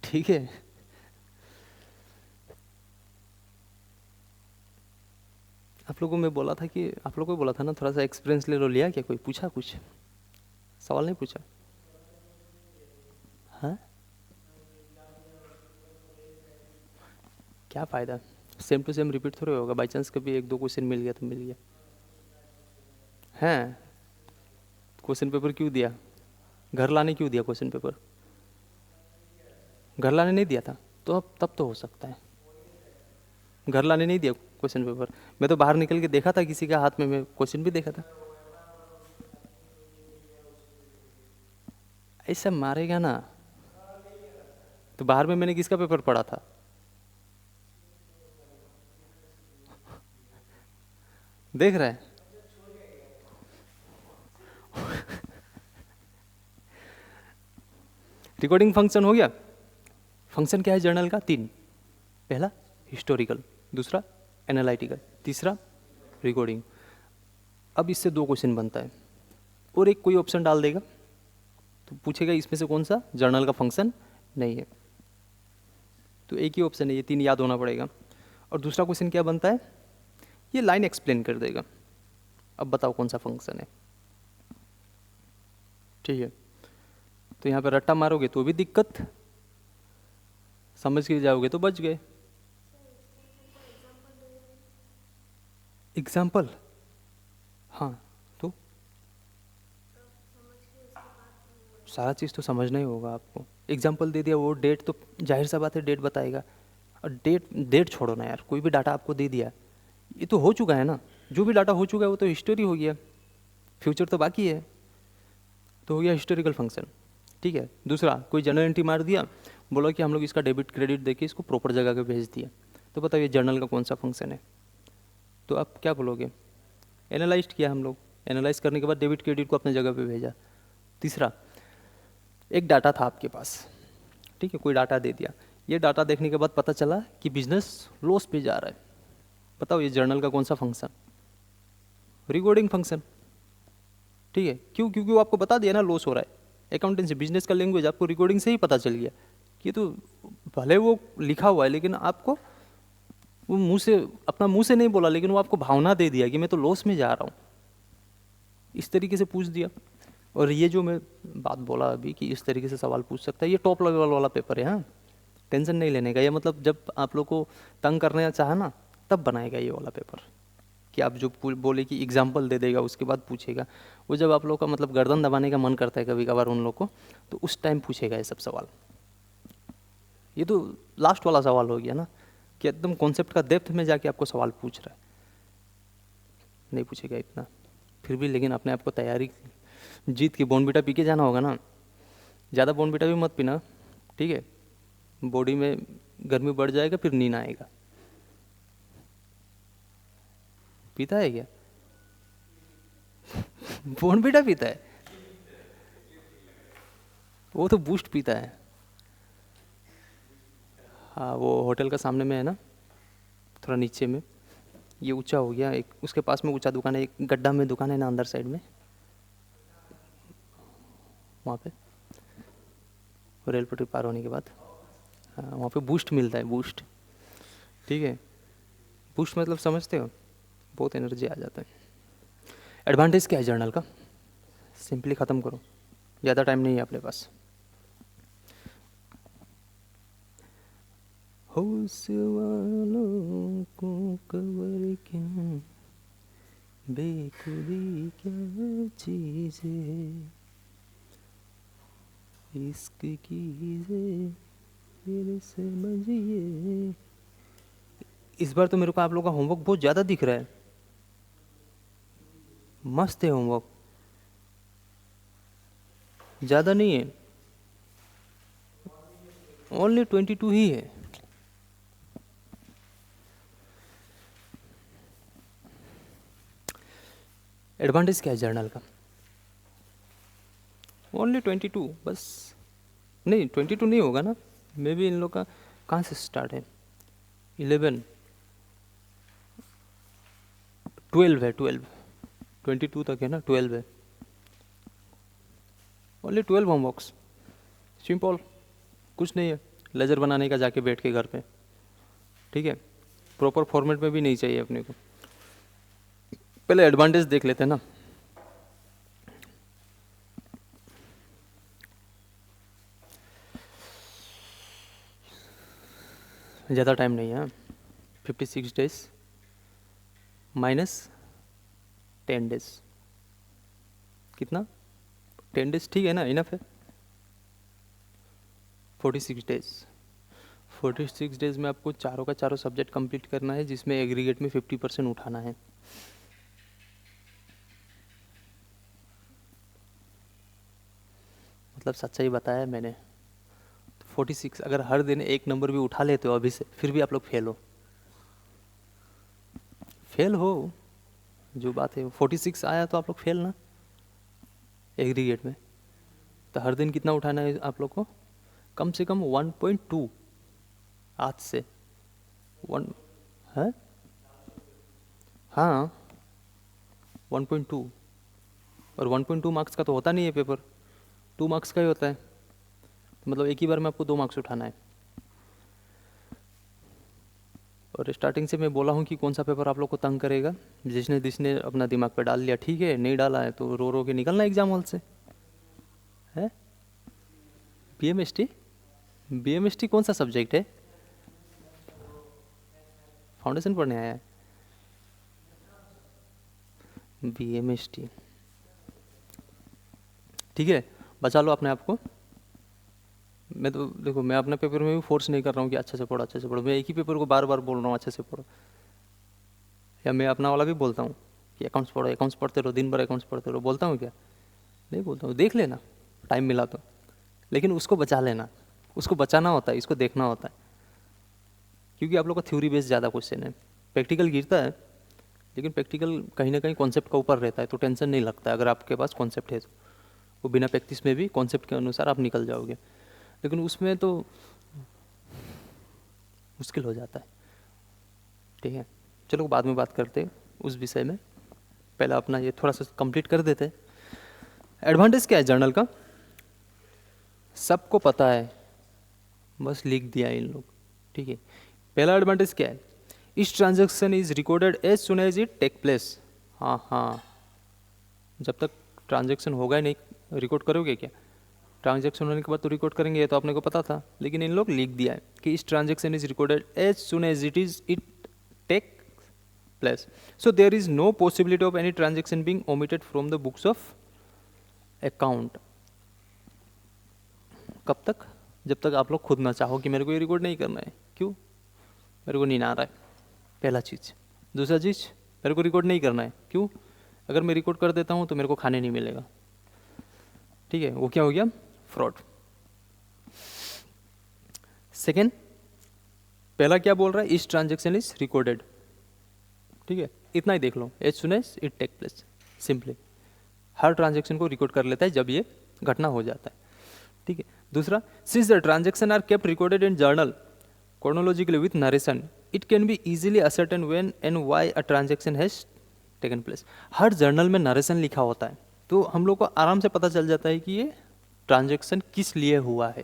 ठीक है। आप लोगों को मैं बोला था कि आप लोगों को बोला था ना थोड़ा सा एक्सपीरियंस ले लो, लिया क्या? कोई पूछा कुछ सवाल? नहीं पूछा? हाँ, क्या फ़ायदा? सेम टू सेम रिपीट थोड़े होगा, बाई चांस कभी 1-2 क्वेश्चन मिल गया तो मिल गया। हैं? क्वेश्चन पेपर क्यों दिया? घर लाने क्यों दिया क्वेश्चन पेपर? घर लाने नहीं दिया था तो अब तब तो हो सकता है। घर लाने नहीं दिया क्वेश्चन पेपर? मैं तो बाहर निकल के देखा था किसी के हाथ में, मैं क्वेश्चन भी देखा था। ऐसा मारेगा ना, तो बाहर में मैंने किसका पेपर पढ़ा था? देख रहा है? रिकॉर्डिंग फंक्शन हो गया। फंक्शन क्या है जर्नल का? 3। पहला हिस्टोरिकल, दूसरा एनालिटिकल, तीसरा रिकॉर्डिंग। अब इससे 2 क्वेश्चन बनता है और एक कोई ऑप्शन डाल देगा तो पूछेगा इसमें से कौन सा जर्नल का फंक्शन नहीं है। तो एक ही ऑप्शन है, ये 3 याद होना पड़ेगा। और दूसरा क्वेश्चन क्या बनता है? ये लाइन एक्सप्लेन कर देगा, अब बताओ कौन सा फंक्शन है, ठीक है। तो यहाँ पे रट्टा मारोगे तो भी दिक्कत, समझ के जाओगे तो बच गए। एग्जाम्पल? हाँ, तो सारा चीज़ तो समझना ही होगा आपको। एग्जाम्पल दे दिया, वो डेट तो जाहिर सा बात है डेट बताएगा। और डेट डेट छोड़ो ना यार, कोई भी डाटा आपको दे दिया, ये तो हो चुका है ना, जो भी डाटा हो चुका है वो तो हिस्टोरी हो गया, फ्यूचर तो बाकी है, तो हो गया हिस्टोरिकल फंक्शन, ठीक है। दूसरा कोई जर्नल एंट्री मार दिया, बोला कि हम लोग इसका डेबिट क्रेडिट देके इसको प्रॉपर जगह पे भेज दिया, तो बताओ ये जर्नल का कौन सा फंक्शन है? तो आप क्या बोलोगे? एनालाइज किया हम लोग, एनालाइज करने के बाद डेबिट क्रेडिट को अपने जगह पे भेजा। तीसरा, एक डाटा था आपके पास, ठीक है, कोई डाटा दे दिया, ये डाटा देखने के बाद पता चला कि बिजनेस लॉस पे जा रहा है, बताओ ये जर्नल का कौन सा फंक्शन? रिकॉर्डिंग फंक्शन, ठीक है। क्यों? क्योंकि वो आपको बता दिया ना लॉस हो रहा है। अकाउंटेंसी बिजनेस का लैंग्वेज आपको रिकॉर्डिंग से ही पता चल गया कि तो भले वो लिखा हुआ है लेकिन आपको वो मुंह से, अपना मुंह से नहीं बोला, लेकिन वो आपको भावना दे दिया कि मैं तो लॉस में जा रहा हूँ, इस तरीके से पूछ दिया। और ये जो मैं बात बोला अभी कि इस तरीके से सवाल पूछ सकता है, ये टॉप लेवल वाला पेपर है, हाँ, टेंशन नहीं लेने का। ये मतलब जब आप लोग को तंग करने चाहे ना तब बनाएगा ये वाला पेपर, कि आप जो बोले कि एग्जाम्पल दे देगा उसके बाद पूछेगा, वो जब आप लोग का मतलब गर्दन दबाने का मन करता है कभी कभार उन लोग को, तो उस टाइम पूछेगा ये सब सवाल। ये तो लास्ट वाला सवाल हो गया ना, कि एकदम कॉन्सेप्ट का डेप्थ में जाके आपको सवाल पूछ रहा है, नहीं पूछेगा इतना फिर भी। लेकिन अपने आप को तैयारी, जीत के बॉर्नविटा पी के जाना होगा ना, ज़्यादा बॉर्नविटा भी मत पीना, ठीक है, बॉडी में गर्मी बढ़ जाएगा फिर नींद आएगा। पीता है क्या? बॉर्नविटा पीता है? वो तो बूस्ट पीता है। हाँ, वो होटल का सामने में है ना, थोड़ा नीचे में, ये ऊंचा हो गया, एक उसके पास में ऊंचा दुकान है, एक गड्ढा में दुकान है ना अंदर साइड में, वहाँ पे रेल पटरी पार होने के बाद, हाँ, वहाँ पे बूस्ट मिलता है, बूस्ट। ठीक है, पुश मतलब समझते हो, बहुत एनर्जी आ जाता है। एडवांटेज क्या है जर्नल का, सिंपली ख़त्म करो, ज़्यादा टाइम नहीं है अपने पास। होश वालों को कवर क्या, बेखुदी क्या चीज़ है, इश्क कीजिए फिर समझिए। इस बार तो मेरे को आप लोगों का होमवर्क बहुत ज़्यादा दिख रहा है, मस्त है होमवर्क, ज़्यादा नहीं है, ओनली 22 ही है। एडवांटेज क्या है जर्नल का, ओनली 22 बस, नहीं 22 नहीं होगा ना, मे बी इन लोग का कहाँ से स्टार्ट है, 11 12 है, 22 तक है ना, 12 है, ओनली 12 होमवर्क्स, सिंपल, कुछ नहीं है, लेजर बनाने का जाके बैठ के घर पे, ठीक है, प्रॉपर फॉर्मेट में भी नहीं चाहिए अपने को। पहले एडवांटेज देख लेते हैं ना। ज़्यादा टाइम नहीं है, 56 डेज माइनस 10 डेज, कितना, 10 डेज ठीक है ना, इनफ है। 46 डेज, 46 डेज में आपको चारों का चारों सब्जेक्ट कंप्लीट करना है, जिसमें एग्रीगेट में 50% उठाना है। मतलब सच्चाई बताया है मैंने। तो 46 अगर हर दिन एक नंबर भी उठा लेते हो अभी से, फिर भी आप लोग फेल हो, जो बात है 46 आया तो आप लोग फेल ना एग्रीगेट में। तो हर दिन कितना उठाना है आप लोग को, कम से कम 1.2 आज से 1 है, हाँ 1.2, और 1.2 मार्क्स का तो होता नहीं है पेपर, 2 मार्क्स का ही होता है, तो मतलब एक ही बार में आपको 2 मार्क्स उठाना है। और स्टार्टिंग से मैं बोला हूँ कि कौन सा पेपर आप लोग को तंग करेगा, जिसने जिसने अपना दिमाग पे डाल लिया ठीक है, नहीं डाला है तो रो रो के निकलना एग्जाम हॉल से, है। बीएमएसटी कौन सा सब्जेक्ट है, फाउंडेशन पढ़ने आया है बीएमएसटी, ठीक है, बचा लो अपने आप को। मैं तो देखो, मैं अपने पेपर में भी फोर्स नहीं कर रहा हूँ कि अच्छे से पढ़ो अच्छे से पढ़ो, मैं एक ही पेपर को बार बार बोल रहा हूँ अच्छे से पढ़ो, या मैं अपना वाला भी बोलता हूँ कि अकाउंट्स पढ़ो, अकाउंट्स पढ़ते रहो, दिन भर अकाउंट्स पढ़ते रहो, बोलता हूँ क्या, नहीं बोलता हूँ, देख लेना टाइम मिला तो, लेकिन उसको बचा लेना, उसको बचाना होता है, इसको देखना होता है, क्योंकि आप लोग का थ्योरी बेस्ड ज़्यादा क्वेश्चन है, प्रैक्टिकल गिरता है, लेकिन प्रैक्टिकल कहीं ना कहीं कॉन्सेप्ट का ऊपर रहता है, तो टेंशन नहीं लगता है, अगर आपके पास कॉन्सेप्ट है तो वो बिना प्रैक्टिस में भी कॉन्सेप्ट के अनुसार आप निकल जाओगे, लेकिन उसमें तो मुश्किल हो जाता है, ठीक है। चलो बाद में बात करते हैं उस विषय में, पहले अपना ये थोड़ा सा कंप्लीट कर देते हैं। एडवांटेज क्या है जर्नल का, सबको पता है, बस लिख दिया इन लोग, ठीक है। पहला एडवांटेज क्या है, इस transaction is recorded as soon as it take place, हाँ, जब तक ट्रांजैक्शन होगा ही नहीं रिकॉर्ड करोगे क्या, ट्रांजैक्शन होने के बाद तो रिकॉर्ड करेंगे, ये तो आपने को पता था, लेकिन इन लोग लिख दिया है कि इस transaction is recorded as soon as it take place, so there is no possibility of any transaction being omitted from the books of account. कब तक, जब तक आप लोग खुद ना चाहो कि मेरे को ये रिकॉर्ड नहीं करना है, क्यों, मेरे को नींद आ रहा है, पहला चीज़। दूसरा चीज़, मेरे को रिकॉर्ड नहीं करना है, क्यों, अगर मैं रिकॉर्ड कर देता हूँ तो मेरे को खाने नहीं मिलेगा, ठीक है, वो क्या हो गया, फ्रॉड। सेकेंड, पहला क्या बोल रहा है, इस ट्रांजेक्शन इज रिकॉर्डेड, ठीक है, इतना ही देख लो, as soon as it take place, simply हर ट्रांजेक्शन को रिकॉर्ड कर लेता है जब ये घटना हो जाता है, ठीक है। दूसरा, since the transaction are kept recorded in journal chronologically with narration, it can be easily ascertain when and why a transaction has taken place। Her journal में नरेशन लिखा होता है, तो हम लोग को आराम से पता चल जाता है कि ये ट्रांजैक्शन किस लिए हुआ है।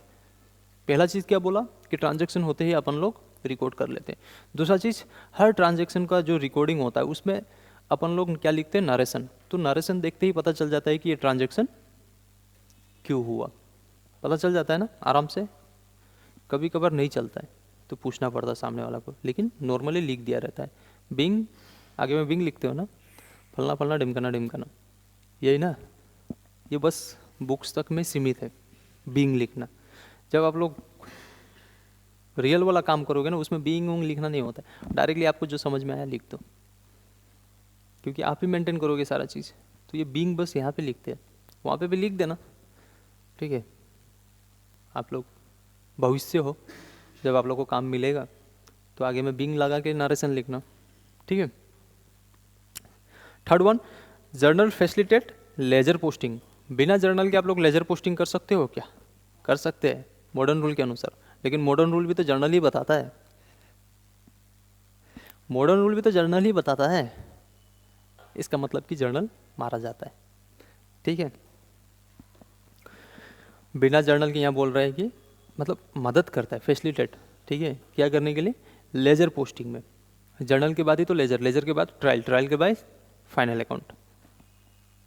पहला चीज़ क्या बोला कि ट्रांजैक्शन होते ही अपन लोग रिकॉर्ड कर लेते हैं। दूसरा चीज़, हर ट्रांजेक्शन का जो रिकॉर्डिंग होता है उसमें अपन लोग क्या लिखते हैं, नरेशन। तो नरेशन देखते ही पता चल जाता है कि ये ट्रांजेक्शन क्यों हुआ, पता चल जाता है ना आराम से। कभी कभार नहीं चलता है तो पूछना पड़ता है सामने वाला को, लेकिन नॉर्मली लिख दिया रहता है। बिंग, आगे में बिंग लिखते हो ना, फलना फलना ढिमकाना ढिमकाना, यही ना। ये बस बुक्स तक में सीमित है बिंग लिखना। जब आप लोग रियल वाला काम करोगे ना, उसमें बिंग उंग लिखना नहीं होता है, डायरेक्टली आपको जो समझ में आया लिख दो, क्योंकि आप ही मेंटेन करोगे सारा चीज़। तो ये बिंग बस यहाँ पे लिखते हैं, वहाँ पे भी लिख देना, ठीक है। आप लोग भविष्य हो, जब आप लोग को काम मिलेगा तो आगे में बिंग लगा के नरेशन लिखना, ठीक है। Third one, journal facilitate ledger posting. बिना जर्नल के आप लोग लेजर पोस्टिंग कर सकते हो क्या? कर सकते हैं मॉडर्न रूल के अनुसार, लेकिन मॉडर्न रूल भी तो जर्नल ही बताता है। मॉडर्न रूल भी तो जर्नल ही बताता है, इसका मतलब कि जर्नल मारा जाता है, ठीक है। बिना जर्नल के यहाँ बोल रहा है कि मतलब मदद करता है, फैसिलिटेट, ठीक है, क्या करने के लिए, लेजर पोस्टिंग में। जर्नल के बाद ही तो लेजर, लेजर के बाद ट्रायल, ट्रायल के बाद फाइनल अकाउंट,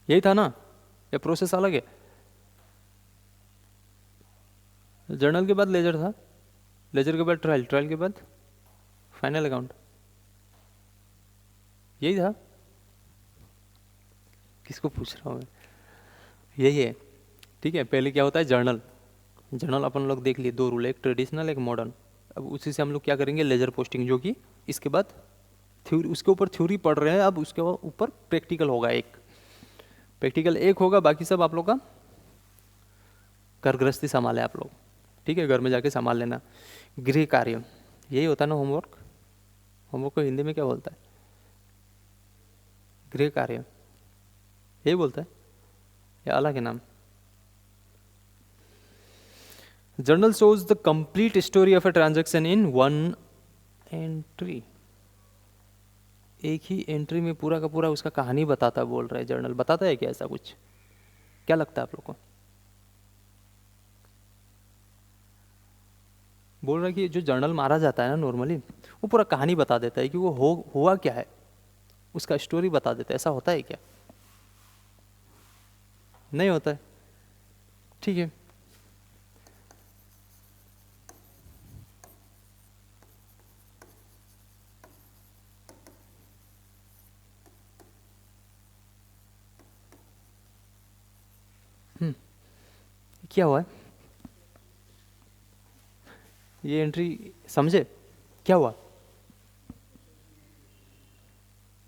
यही था ना, या प्रोसेस अलग है? जर्नल के बाद लेजर था, लेजर के बाद ट्रायल, ट्रायल के बाद फाइनल अकाउंट, यही था। किसको पूछ रहा हूँ मैं, यही है, ठीक है। पहले क्या होता है, जर्नल, जर्नल अपन लोग देख लिए, दो रूल, एक ट्रेडिशनल एक मॉडर्न। अब उसी से हम लोग क्या करेंगे, लेजर पोस्टिंग, जो कि इसके बाद थ्योरी, उसके ऊपर थ्योरी पढ़ रहे हैं, अब उसके ऊपर प्रैक्टिकल होगा, एक प्रैक्टिकल एक होगा, बाकी सब आप लोग का घर गृहस्थी संभाले आप लोग, ठीक है, घर में जाके संभाल लेना। गृह कार्य, यही होता है ना होमवर्क, होमवर्क को हिंदी में क्या बोलता है, गृह कार्य, यही बोलता है या अलग है नाम? Journal shows the complete story of a transaction in one entry। एक ही एंट्री में पूरा का पूरा उसका कहानी बताता बोल रहा है जर्नल, बताता है क्या ऐसा कुछ? क्या लगता है आप लोग को? बोल रहा है कि जो जर्नल मारा जाता है ना नॉर्मली, वो पूरा कहानी बता देता है कि वो हुआ क्या है, उसका स्टोरी बता देता है। ऐसा होता है क्या? नहीं होता है, ठीक है। क्या हुआ है, ये एंट्री समझे क्या हुआ?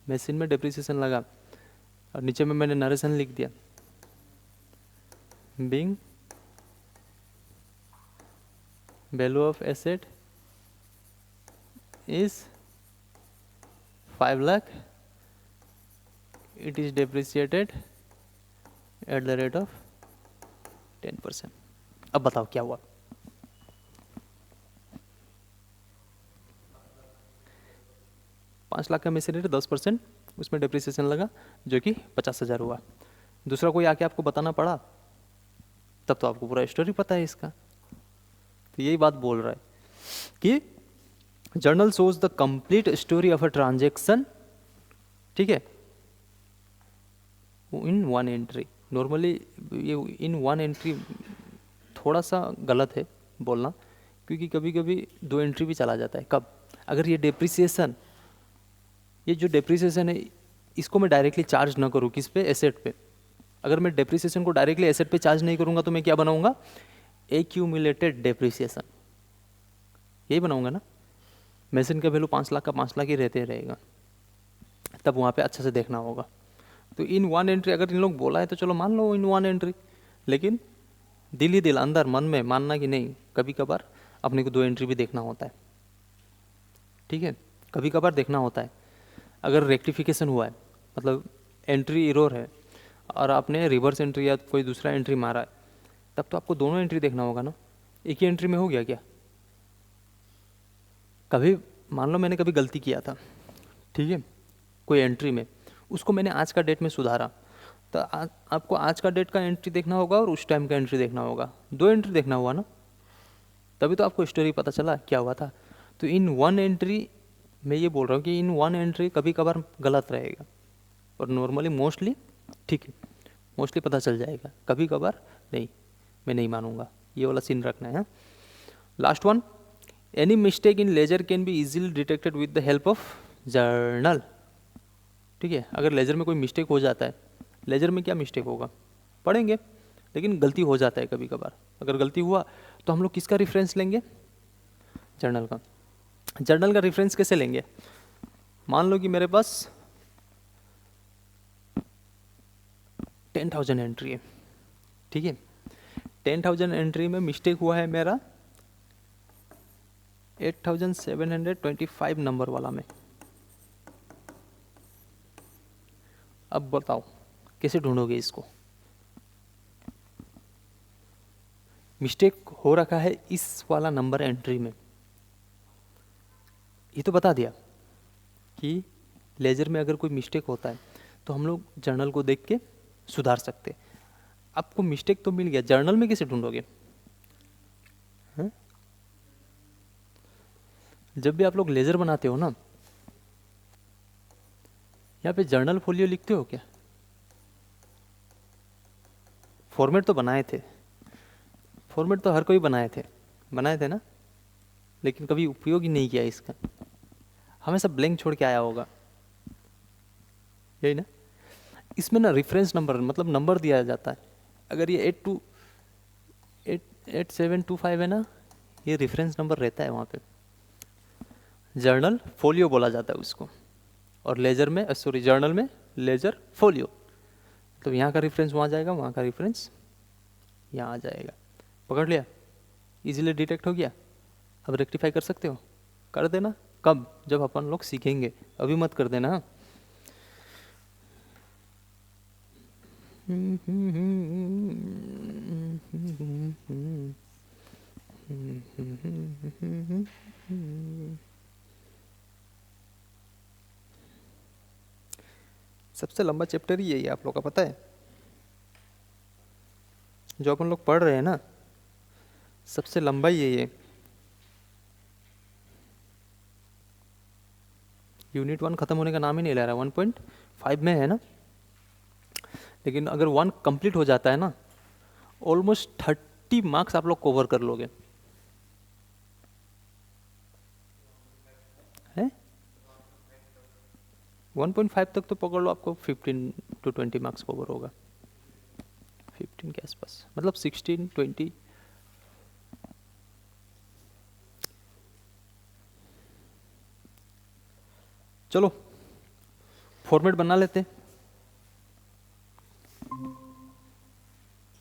मशीन में डेप्रिसिएशन लगा और नीचे में मैंने नरेशन लिख दिया, being value of asset is 5 lakh, it is depreciated at the rate of 10%। अब बताओ क्या हुआ? $5 लाख का मशीन रेट 10%, उसमें डेप्रिसिएशन लगा जो कि 50,000 हुआ। दूसरा कोई आके आपको बताना पड़ा, तब तो आपको पूरा स्टोरी पता है इसका। तो यही बात बोल रहा है कि journal shows the complete story of a transaction, ठीक है, इन वन एंट्री। नॉर्मली ये इन वन एंट्री थोड़ा सा गलत है बोलना, क्योंकि कभी कभी 2 एंट्री भी चला जाता है। कब? अगर ये डेप्रिसिएशन, ये जो डेप्रिसिएशन है इसको मैं डायरेक्टली चार्ज ना करूँ किस पे, एसेट पे। अगर मैं डेप्रिसिएशन को डायरेक्टली एसेट पे चार्ज नहीं करूँगा तो मैं क्या बनाऊँगा, एक्यूमुलेटेड डेप्रिसिएशन, यही बनाऊँगा ना। मशीन का वैल्यू 5 लाख का 5 लाख ही रहते रहेगा, तब वहाँ पे अच्छे से देखना होगा। तो इन वन एंट्री अगर इन लोग बोला है तो चलो मान लो इन वन एंट्री, लेकिन दिल ही दिल अंदर मन में मानना कि नहीं, कभी कभार अपने को 2 एंट्री भी देखना होता है, ठीक है, कभी कभार देखना होता है। अगर रेक्टिफिकेशन हुआ है, मतलब एंट्री एरर है और आपने रिवर्स एंट्री या कोई दूसरा एंट्री मारा है, तब तो आपको दोनों एंट्री देखना होगा ना। एक ही एंट्री में हो गया क्या? कभी मान लो मैंने कभी गलती किया था, ठीक है, कोई एंट्री में, उसको मैंने आज का डेट में सुधारा, तो आपको आज का डेट का एंट्री देखना होगा और उस टाइम का एंट्री देखना होगा, 2 एंट्री देखना हुआ ना, तभी तो आपको स्टोरी पता चला क्या हुआ था। तो इन वन एंट्री, मैं ये बोल रहा हूँ कि इन वन एंट्री कभी कभार गलत रहेगा और नॉर्मली मोस्टली ठीक है, मोस्टली पता चल जाएगा, कभी कभार नहीं, मैं नहीं मानूंगा, ये वाला सीन रखना है। Last one, any mistake in ledger can be easily detected with the help of journal. ठीक है, अगर लेजर में कोई मिस्टेक हो जाता है, लेजर में क्या मिस्टेक होगा पढ़ेंगे, लेकिन गलती हो जाता है कभी कभार, अगर गलती हुआ तो हम लोग किसका रेफरेंस लेंगे, जर्नल का। जर्नल का रेफरेंस कैसे लेंगे, मान लो कि मेरे पास 10,000 एंट्री है, ठीक है, 10,000 एंट्री में मिस्टेक हुआ है मेरा 8,725 नंबर वाला में। अब बताओ कैसे ढूंढोगे इसको, मिस्टेक हो रखा है इस वाला नंबर एंट्री में, ये तो बता दिया कि लेजर में अगर कोई मिस्टेक होता है तो हम लोग जर्नल को देख के सुधार सकते हैं। आपको मिस्टेक तो मिल गया, जर्नल में कैसे ढूंढोगे, हैं? जब भी आप लोग लेजर बनाते हो ना, यहाँ पे जर्नल फोलियो लिखते हो क्या, फॉर्मेट तो बनाए थे, फॉर्मेट तो हर कोई बनाए थे ना, लेकिन कभी उपयोग ही नहीं किया इसका, हमेशा ब्लैंक छोड़ के आया होगा, यही ना। इसमें ना रेफरेंस नंबर मतलब नंबर दिया जाता है, अगर ये 8725 है ना, ये रेफरेंस नंबर रहता है वहाँ पे, जर्नल फोलियो बोला जाता है उसको, और लेजर में सॉरी जर्नल में लेजर फोलियो, तो यहाँ का रेफरेंस वहाँ जाएगा, वहाँ का रेफरेंस यहाँ आ जाएगा। पकड़ लिया, इजीली डिटेक्ट हो गया। अब रेक्टिफाई कर सकते हो, कर देना, कब, जब अपन लोग सीखेंगे, अभी मत कर देना हाँ। सबसे लंबा चैप्टर ही यही है, आप लोग का पता है, जो अपन लोग पढ़ रहे हैं ना, सबसे लंबा ही यही है। यूनिट 1 खत्म होने का नाम ही नहीं ले रहा, 1.5 में है ना, लेकिन अगर 1 कंप्लीट हो जाता है ना, ऑलमोस्ट 30 मार्क्स आप लोग कवर कर लोगे, है 1.5 तक तो पकड़ लो, आपको 15 to 20 मार्क्स कवर होगा, 15 के आसपास, मतलब 16 20। चलो फॉर्मेट बना लेते हैं,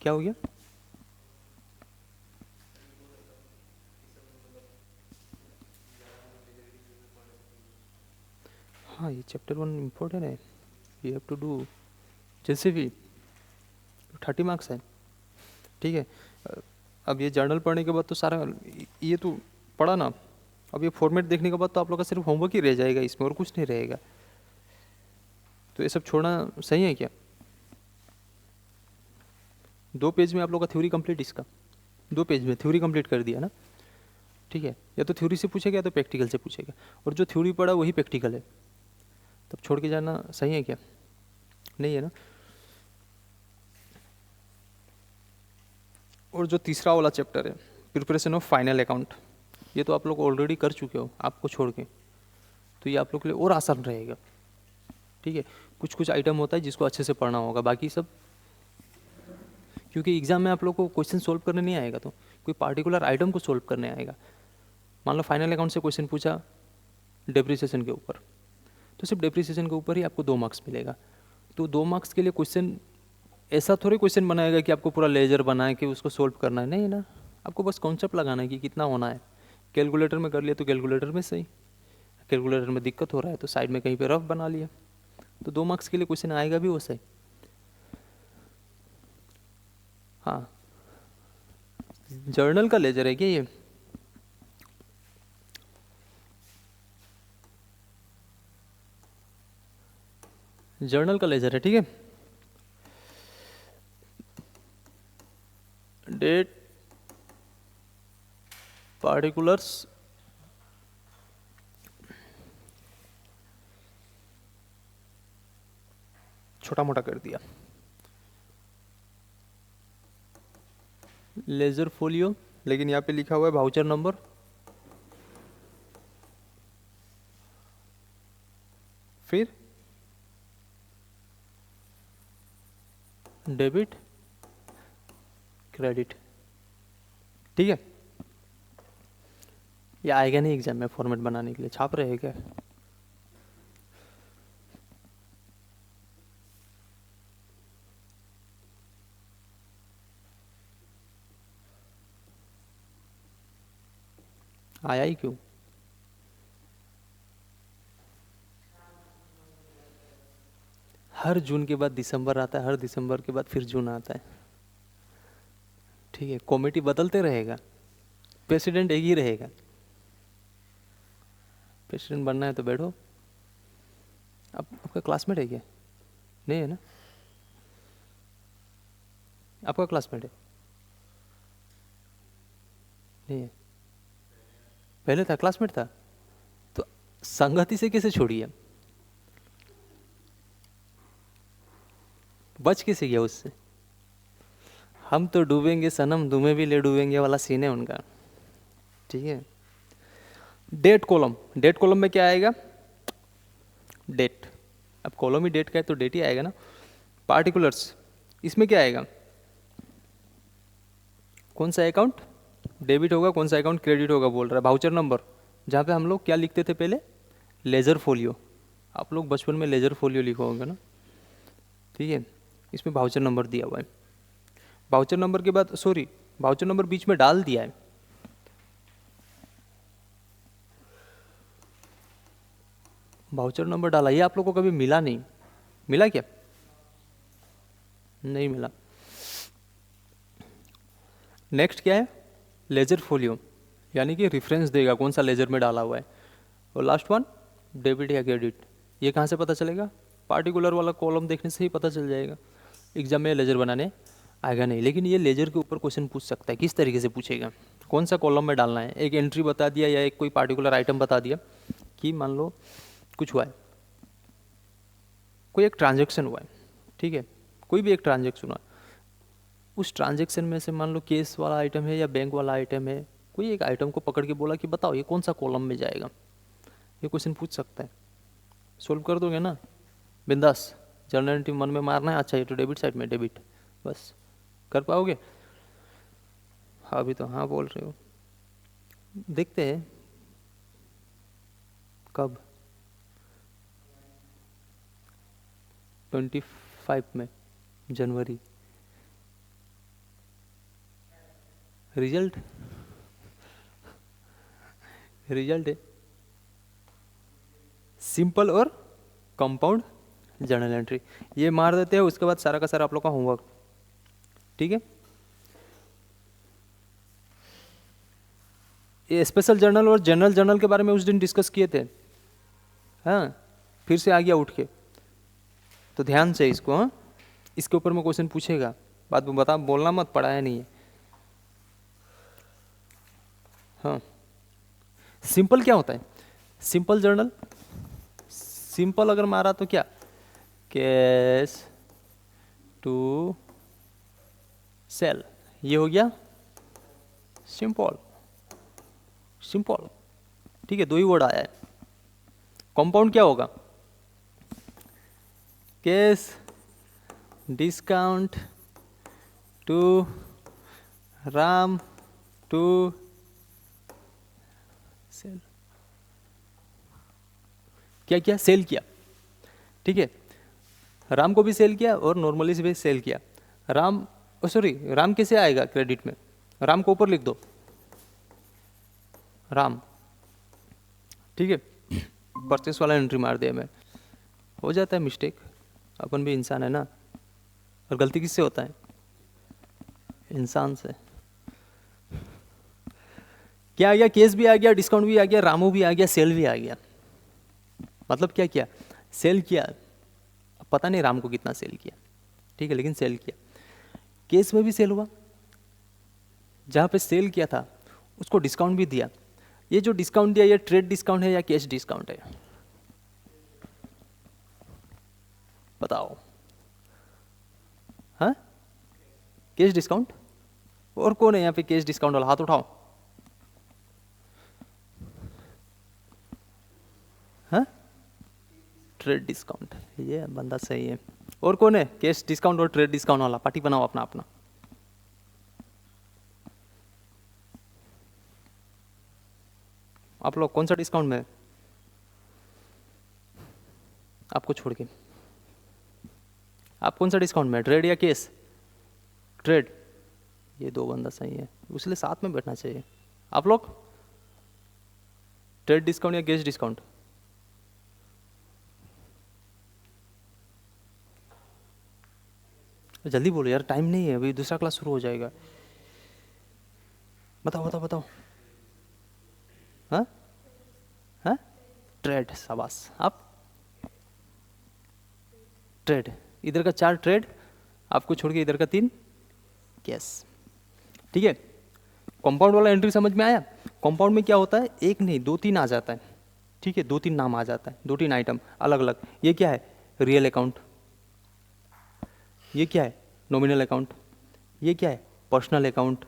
क्या हो गया, हाँ ये चैप्टर 1 इम्पोर्टेंट है, यू हैव टू डू, जैसे भी 30 मार्क्स है, ठीक है। अब ये जर्नल पढ़ने के बाद तो सारा ये तो पढ़ा ना, अब ये फॉर्मेट देखने के बाद तो आप लोग का सिर्फ होमवर्क ही रह जाएगा इसमें, और कुछ नहीं रहेगा, तो ये सब छोड़ना सही है क्या। 2 पेज में आप लोग का थ्योरी कंप्लीट, इसका 2 पेज में थ्योरी कंप्लीट कर दिया ना, ठीक है, या तो थ्योरी से पूछेगा या तो प्रैक्टिकल से पूछेगा, और जो थ्योरी पढ़ा वही प्रैक्टिकल है, तब छोड़ के जाना सही है क्या, नहीं है ना। और जो तीसरा वाला चैप्टर है प्रिपरेशन ऑफ फाइनल अकाउंट, ये तो आप लोग ऑलरेडी कर चुके हो, आपको छोड़ के, तो ये आप लोग के लिए और आसान रहेगा, ठीक है। कुछ कुछ आइटम होता है जिसको अच्छे से पढ़ना होगा, बाकी सब क्योंकि एग्जाम में आप लोग को क्वेश्चन सोल्व करने नहीं आएगा, तो कोई पार्टिकुलर आइटम को सोल्व करने आएगा। मान लो फाइनल अकाउंट से क्वेश्चन पूछा डेप्रिसिएशन के ऊपर, तो सिर्फ डेप्रिसिएशन के ऊपर ही आपको 2 मार्क्स मिलेगा, तो 2 मार्क्स के लिए क्वेश्चन ऐसा थोड़ी क्वेश्चन बनाएगा कि आपको पूरा लेजर बना के उसको सोल्व करना है, नहीं ना, आपको बस कॉन्सेप्ट लगाना है कि कितना होना है। कैलकुलेटर में कर लिया तो कैलकुलेटर में सही, कैलकुलेटर में दिक्कत हो रहा है तो साइड में कहीं पे रफ बना लिया, तो 2 मार्क्स के लिए क्वेश्चन आएगा भी वो सही। हाँ जर्नल का लेजर है क्या ये, जर्नल का लेजर है, ठीक है। डेट पार्टिकुलर्स छोटा मोटा कर दिया। लेजर फोलियो, लेकिन यहाँ पे लिखा हुआ है वाउचर नंबर, फिर डेबिट क्रेडिट। ठीक है, ये आएगा नहीं एग्जाम में फॉर्मेट बनाने के लिए, छाप रहे हैं क्या? आया ही क्यों? हर जून के बाद दिसंबर आता है, हर दिसंबर के बाद फिर जून आता है। ठीक है, कमेटी बदलते रहेगा, प्रेसिडेंट एक ही रहेगा। प्रेसिडेंट बनना है तो बैठो। अब आपका क्लासमेट है क्या? नहीं है ना? आपका क्लासमेट है? नहीं है? पहले था, क्लासमेट था, तो संगति से कैसे छोड़ी है? बच कैसे गया उससे? हम तो डूबेंगे सनम, तुम्हें भी ले डूबेंगे वाला सीन है उनका। ठीक है, डेट कॉलम, डेट कॉलम में क्या आएगा? डेट। अब कॉलम ही डेट का है तो डेट ही आएगा ना। पार्टिकुलर्स, इसमें क्या आएगा? कौन सा अकाउंट डेबिट होगा, कौन सा अकाउंट क्रेडिट होगा बोल रहा है। वाउचर नंबर, जहाँ पे हम लोग क्या लिखते थे पहले? Ledger folio. आप लोग बचपन में लेजर फोलियो लिखो होगा ना। ठीक है, इसमें वाउचर नंबर दिया हुआ है। वाउचर नंबर के बाद, सॉरी, वाउचर नंबर बीच में डाल दिया है। वाउचर नंबर डाला, ये आप लोग को कभी मिला नहीं? मिला क्या? नहीं मिला। नेक्स्ट क्या है? लेजर फोलियो, यानी कि रेफरेंस देगा कौन सा लेजर में डाला हुआ है। और लास्ट वन डेबिट या क्रेडिट, ये कहाँ से पता चलेगा? पार्टिकुलर वाला कॉलम देखने से ही पता चल जाएगा। एग्जाम में लेजर बनाने आएगा नहीं, लेकिन ये लेजर के ऊपर क्वेश्चन पूछ सकता है। किस तरीके से पूछेगा? कौन सा कॉलम में डालना है, एक एंट्री बता दिया या एक कोई पार्टिकुलर आइटम बता दिया कि मान लो कुछ हुआ है, कोई एक ट्रांजेक्शन हुआ है, ठीक है, कोई भी एक ट्रांजेक्शन हुआ, उस ट्रांजेक्शन में से मान लो केस वाला आइटम है या बैंक वाला आइटम है, कोई एक आइटम को पकड़ के बोला कि बताओ ये कौन सा कॉलम में जाएगा, ये क्वेश्चन पूछ सकता है। सोल्व कर दोगे ना बिंदास? जनरल एंट्री मन में मारना है, अच्छा ये तो डेबिट साइड में डेबिट, बस कर पाओगे? हाँ अभी तो हाँ बोल रहे हो, देखते हैं कब। 25 में, जनवरी। रिजल्ट, रिजल्ट है सिंपल और कंपाउंड जर्नल एंट्री, ये मार देते हैं। उसके बाद सारा का सारा आप लोग का होमवर्क, ठीक है। ये स्पेशल जर्नल और जनरल जर्नल के बारे में उस दिन डिस्कस किए थे, हाँ फिर से आ गया उठ के, तो ध्यान से इसको, हाँ इसके ऊपर में क्वेश्चन पूछेगा, बात बता बोलना मत, पढ़ाया नहीं है। हाँ सिंपल क्या होता है? सिंपल जर्नल, सिंपल अगर मारा तो क्या, कैश टू सेल, ये हो गया सिंपल, सिंपल, ठीक है, दो ही वर्ड आया है। कंपाउंड क्या होगा? Cash discount to Ram to sale, क्या किया? सेल किया, ठीक है, राम को भी सेल किया और नॉर्मली से भी सेल किया। राम, सॉरी राम कैसे आएगा क्रेडिट में? राम को ऊपर लिख दो, राम, ठीक है, परचेस वाला एंट्री मार दिया मैं, हो जाता है मिस्टेक, अपन भी इंसान है ना। और गलती किससे होता है? इंसान से। क्या आ गया? केस भी आ गया, डिस्काउंट भी आ गया, रामू भी आ गया, सेल भी आ गया। मतलब क्या किया? सेल किया, पता नहीं राम को कितना सेल किया, ठीक है, लेकिन सेल किया। केस में भी सेल हुआ, जहाँ पे सेल किया था उसको डिस्काउंट भी दिया। ये जो डिस्काउंट दिया, ये ट्रेड डिस्काउंट है या कैश डिस्काउंट है? बताओ। हाँ, कैश डिस्काउंट। और कौन है यहाँ पे कैश डिस्काउंट वाला, हाथ उठाओ। हाँ, ट्रेड डिस्काउंट, ये बंदा सही है। और कौन है कैश डिस्काउंट और ट्रेड डिस्काउंट वाला, पार्टी बनाओ अपना अपना। आप लोग कौन सा डिस्काउंट में, आपको छोड़ के आप कौन सा डिस्काउंट में, ट्रेड या केस? ट्रेड, ये दो बंदा सही है, इसलिए साथ में बैठना चाहिए। आप लोग ट्रेड डिस्काउंट या केस डिस्काउंट? जल्दी बोलो यार, टाइम नहीं है अभी, दूसरा क्लास शुरू हो जाएगा। बताओ बताओ बताओ। हाँ हाँ, ट्रेड, शाबाश। आप ट्रेड, इधर का 4 ट्रेड आपको छोड़ के इधर का 3 कैश, ठीक है। कंपाउंड वाला एंट्री समझ में आया? कंपाउंड में क्या होता है, एक नहीं 2-3 आ जाता है, ठीक है, 2-3 नाम आ जाता है, 2-3 आइटम अलग अलग। ये क्या है, रियल अकाउंट। ये क्या है, नॉमिनल अकाउंट। ये क्या है, पर्सनल अकाउंट।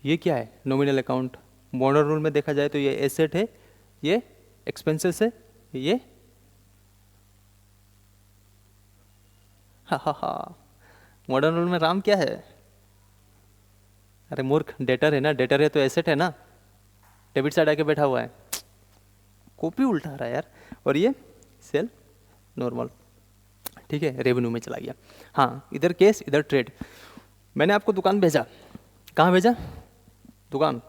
ये क्या है, नॉमिनल अकाउंट। मॉडर्न रूल में देखा जाए तो ये एसेट है, ये एक्सपेंसेस है, ये हा, मॉडर्न रूल में राम क्या है? अरे मूर्ख, डेटर है ना, डेटर है तो एसेट है ना, डेबिट साइड आके बैठा हुआ है, कॉपी उल्टा रहा है यार। और ये सेल नॉर्मल, ठीक है, रेवेन्यू में चला गया। हाँ, इधर केस इधर ट्रेड। मैंने आपको दुकान भेजा, कहाँ भेजा? दुकान।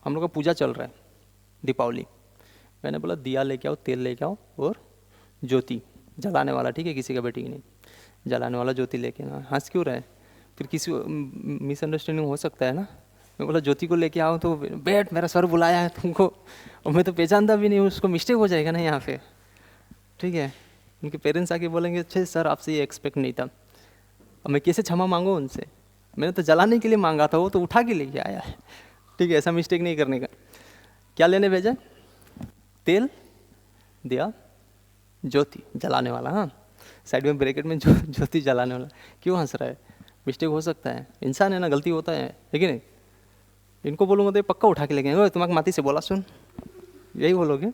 हम लोग का पूजा चल रहा है, दीपावली। मैंने बोला दिया लेके आओ, तेल लेके आओ और ज्योति जलाने वाला, ठीक है, किसी का बेटी की नहीं, जलाने वाला ज्योति लेके ना। हंस क्यों रहे, फिर किसी मिसअंडरस्टैंडिंग हो सकता है ना। मैं बोला ज्योति को लेके आओ, तो बैठ, मेरा सर बुलाया है तुमको, और मैं तो पहचानता भी नहीं, उसको मिस्टेक हो जाएगा ना यहाँ पे, ठीक है। उनके पेरेंट्स आके बोलेंगे अच्छे सर आपसे ये एक्सपेक्ट नहीं था। अब मैं कैसे क्षमा मांगूँ उनसे, मैंने तो जलाने के लिए मांगा था, वो तो उठा के लेके आया है, ठीक है। ऐसा मिस्टेक नहीं करने का। क्या लेने भेजा? तेल दिया, ज्योति जलाने वाला। हाँ, साइड में ब्रैकेट में ज्योति जलाने वाला। क्यों हंस रहा है? मिस्टेक हो सकता है, इंसान है ना, गलती होता है कि नहीं। इनको बोलूँगा तो ये पक्का उठा के लेके आएंगे, तुम्हारे माती से बोला सुन, यही बोलोगे।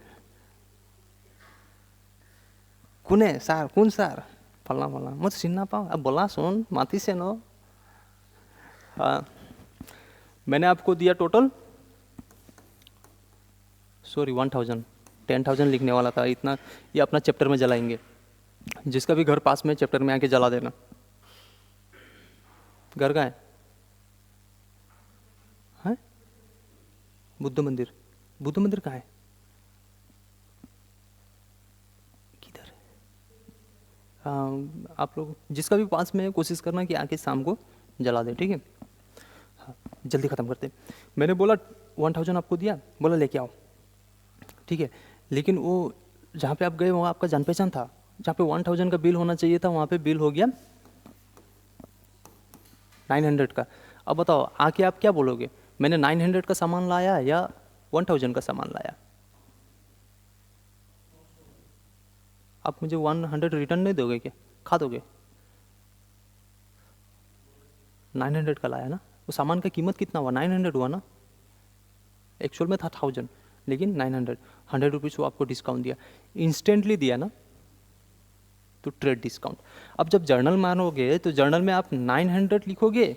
कुने सार, कौन सार, फलना फलना, मत सीना पाओ, अब बोला सुन माती से नो। हाँ, मैंने आपको दिया टोटल, सॉरी 1000, 10,000 लिखने वाला था इतना। ये अपना चैप्टर में जलाएंगे, जिसका भी घर पास में चैप्टर में आके जला देना। घर का है बुद्ध मंदिर, बुद्ध मंदिर कहाँ है, किधर? हाँ, आप लोग जिसका भी पास में है कोशिश करना कि आके शाम को जला दे, ठीक है। हाँ, जल्दी ख़त्म करते। मैंने बोला 1000 आपको दिया, बोला लेके आओ, ठीक है। लेकिन वो जहाँ पे आप गए वहाँ आपका जान पहचान था, जहाँ पे 1000 का बिल होना चाहिए था वहाँ पे बिल हो गया 900 का। अब बताओ आके आप क्या बोलोगे, मैंने 900 का सामान लाया या 1000 का सामान लाया? आप मुझे 100 रिटर्न नहीं दोगे क्या, खा दोगे? 900 का लाया ना, वो सामान का कीमत कितना हुआ, 900 हुआ ना, एक्चुअल में था 1000, लेकिन 900, 100 रुपीज़ वो आपको डिस्काउंट दिया, इंस्टेंटली दिया ना, तो ट्रेड डिस्काउंट। अब जब जर्नल मारोगे तो जर्नल में आप 900 लिखोगे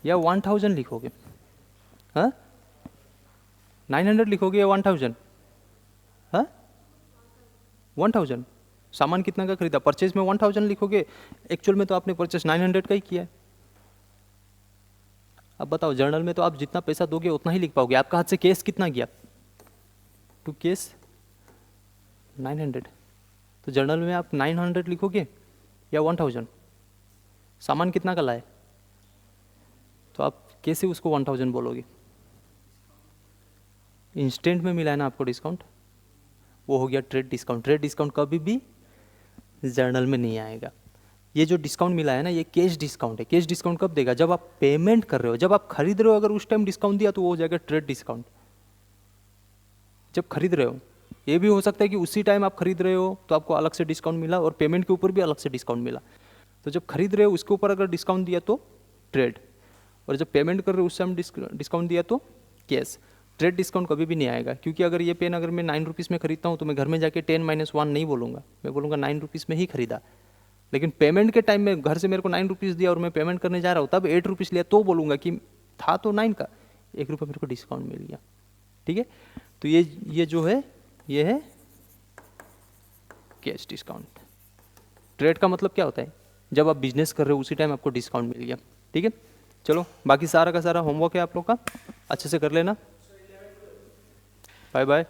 या 1000 लिखोगे? हाँ, 900 लिखोगे या 1000? हाँ, 1000। सामान कितना का खरीदा, परचेज में 1000 लिखोगे, एक्चुअल में तो आपने परचेज 900 का ही किया है। अब बताओ जर्नल में तो आप जितना पैसा दोगे उतना ही लिख पाओगे, आपका हाथ से केस कितना गया, टू केस 900, तो जर्नल में आप 900 लिखोगे या 1000? सामान कितना का लाए, तो आप कैसे उसको 1000 बोलोगे? इंस्टेंट में मिला है ना आपको डिस्काउंट, वो हो गया ट्रेड डिस्काउंट। ट्रेड डिस्काउंट कभी भी जर्नल में नहीं आएगा। ये जो डिस्काउंट मिला है ना, ये कैश डिस्काउंट है। कैश डिस्काउंट कब देगा, जब आप पेमेंट कर रहे हो, जब आप खरीद रहे हो, अगर उस टाइम डिस्काउंट दिया तो वो हो जाएगा ट्रेड डिस्काउंट। जब खरीद रहे हो, ये भी हो सकता है कि उसी टाइम आप खरीद रहे हो तो आपको अलग से डिस्काउंट मिला और पेमेंट के ऊपर भी अलग से डिस्काउंट मिला। तो जब खरीद रहे हो उसके ऊपर अगर डिस्काउंट दिया तो ट्रेड, और जब पेमेंट कर रहे हो उस टाइम डिस्काउंट दिया तो कैश। ट्रेड डिस्काउंट कभी भी नहीं आएगा, क्योंकि अगर ये पेन अगर मैं 9 रुपीज़ में खरीदता हूँ तो मैं घर में जाके 10-1 नहीं बोलूँगा, मैं बोलूँगा 9 रुपीज़ में ही खरीदा। लेकिन पेमेंट के टाइम में घर से मेरे को 9 रुपीज़ दिया और मैं पेमेंट करने जा रहा हूँ तब 8 रुपीज़ लिया, तो बोलूँगा कि था तो 9 का, 1 रुपये मेरे को डिस्काउंट मिल गया। ठीक है, तो ये जो है ये है कैश डिस्काउंट। ट्रेड का मतलब क्या होता है, जब आप बिजनेस कर रहे हो उसी टाइम आपको डिस्काउंट मिल गया। ठीक है, चलो बाकी सारा का सारा होमवर्क है आप लोग का, अच्छे से कर लेना। Bye bye.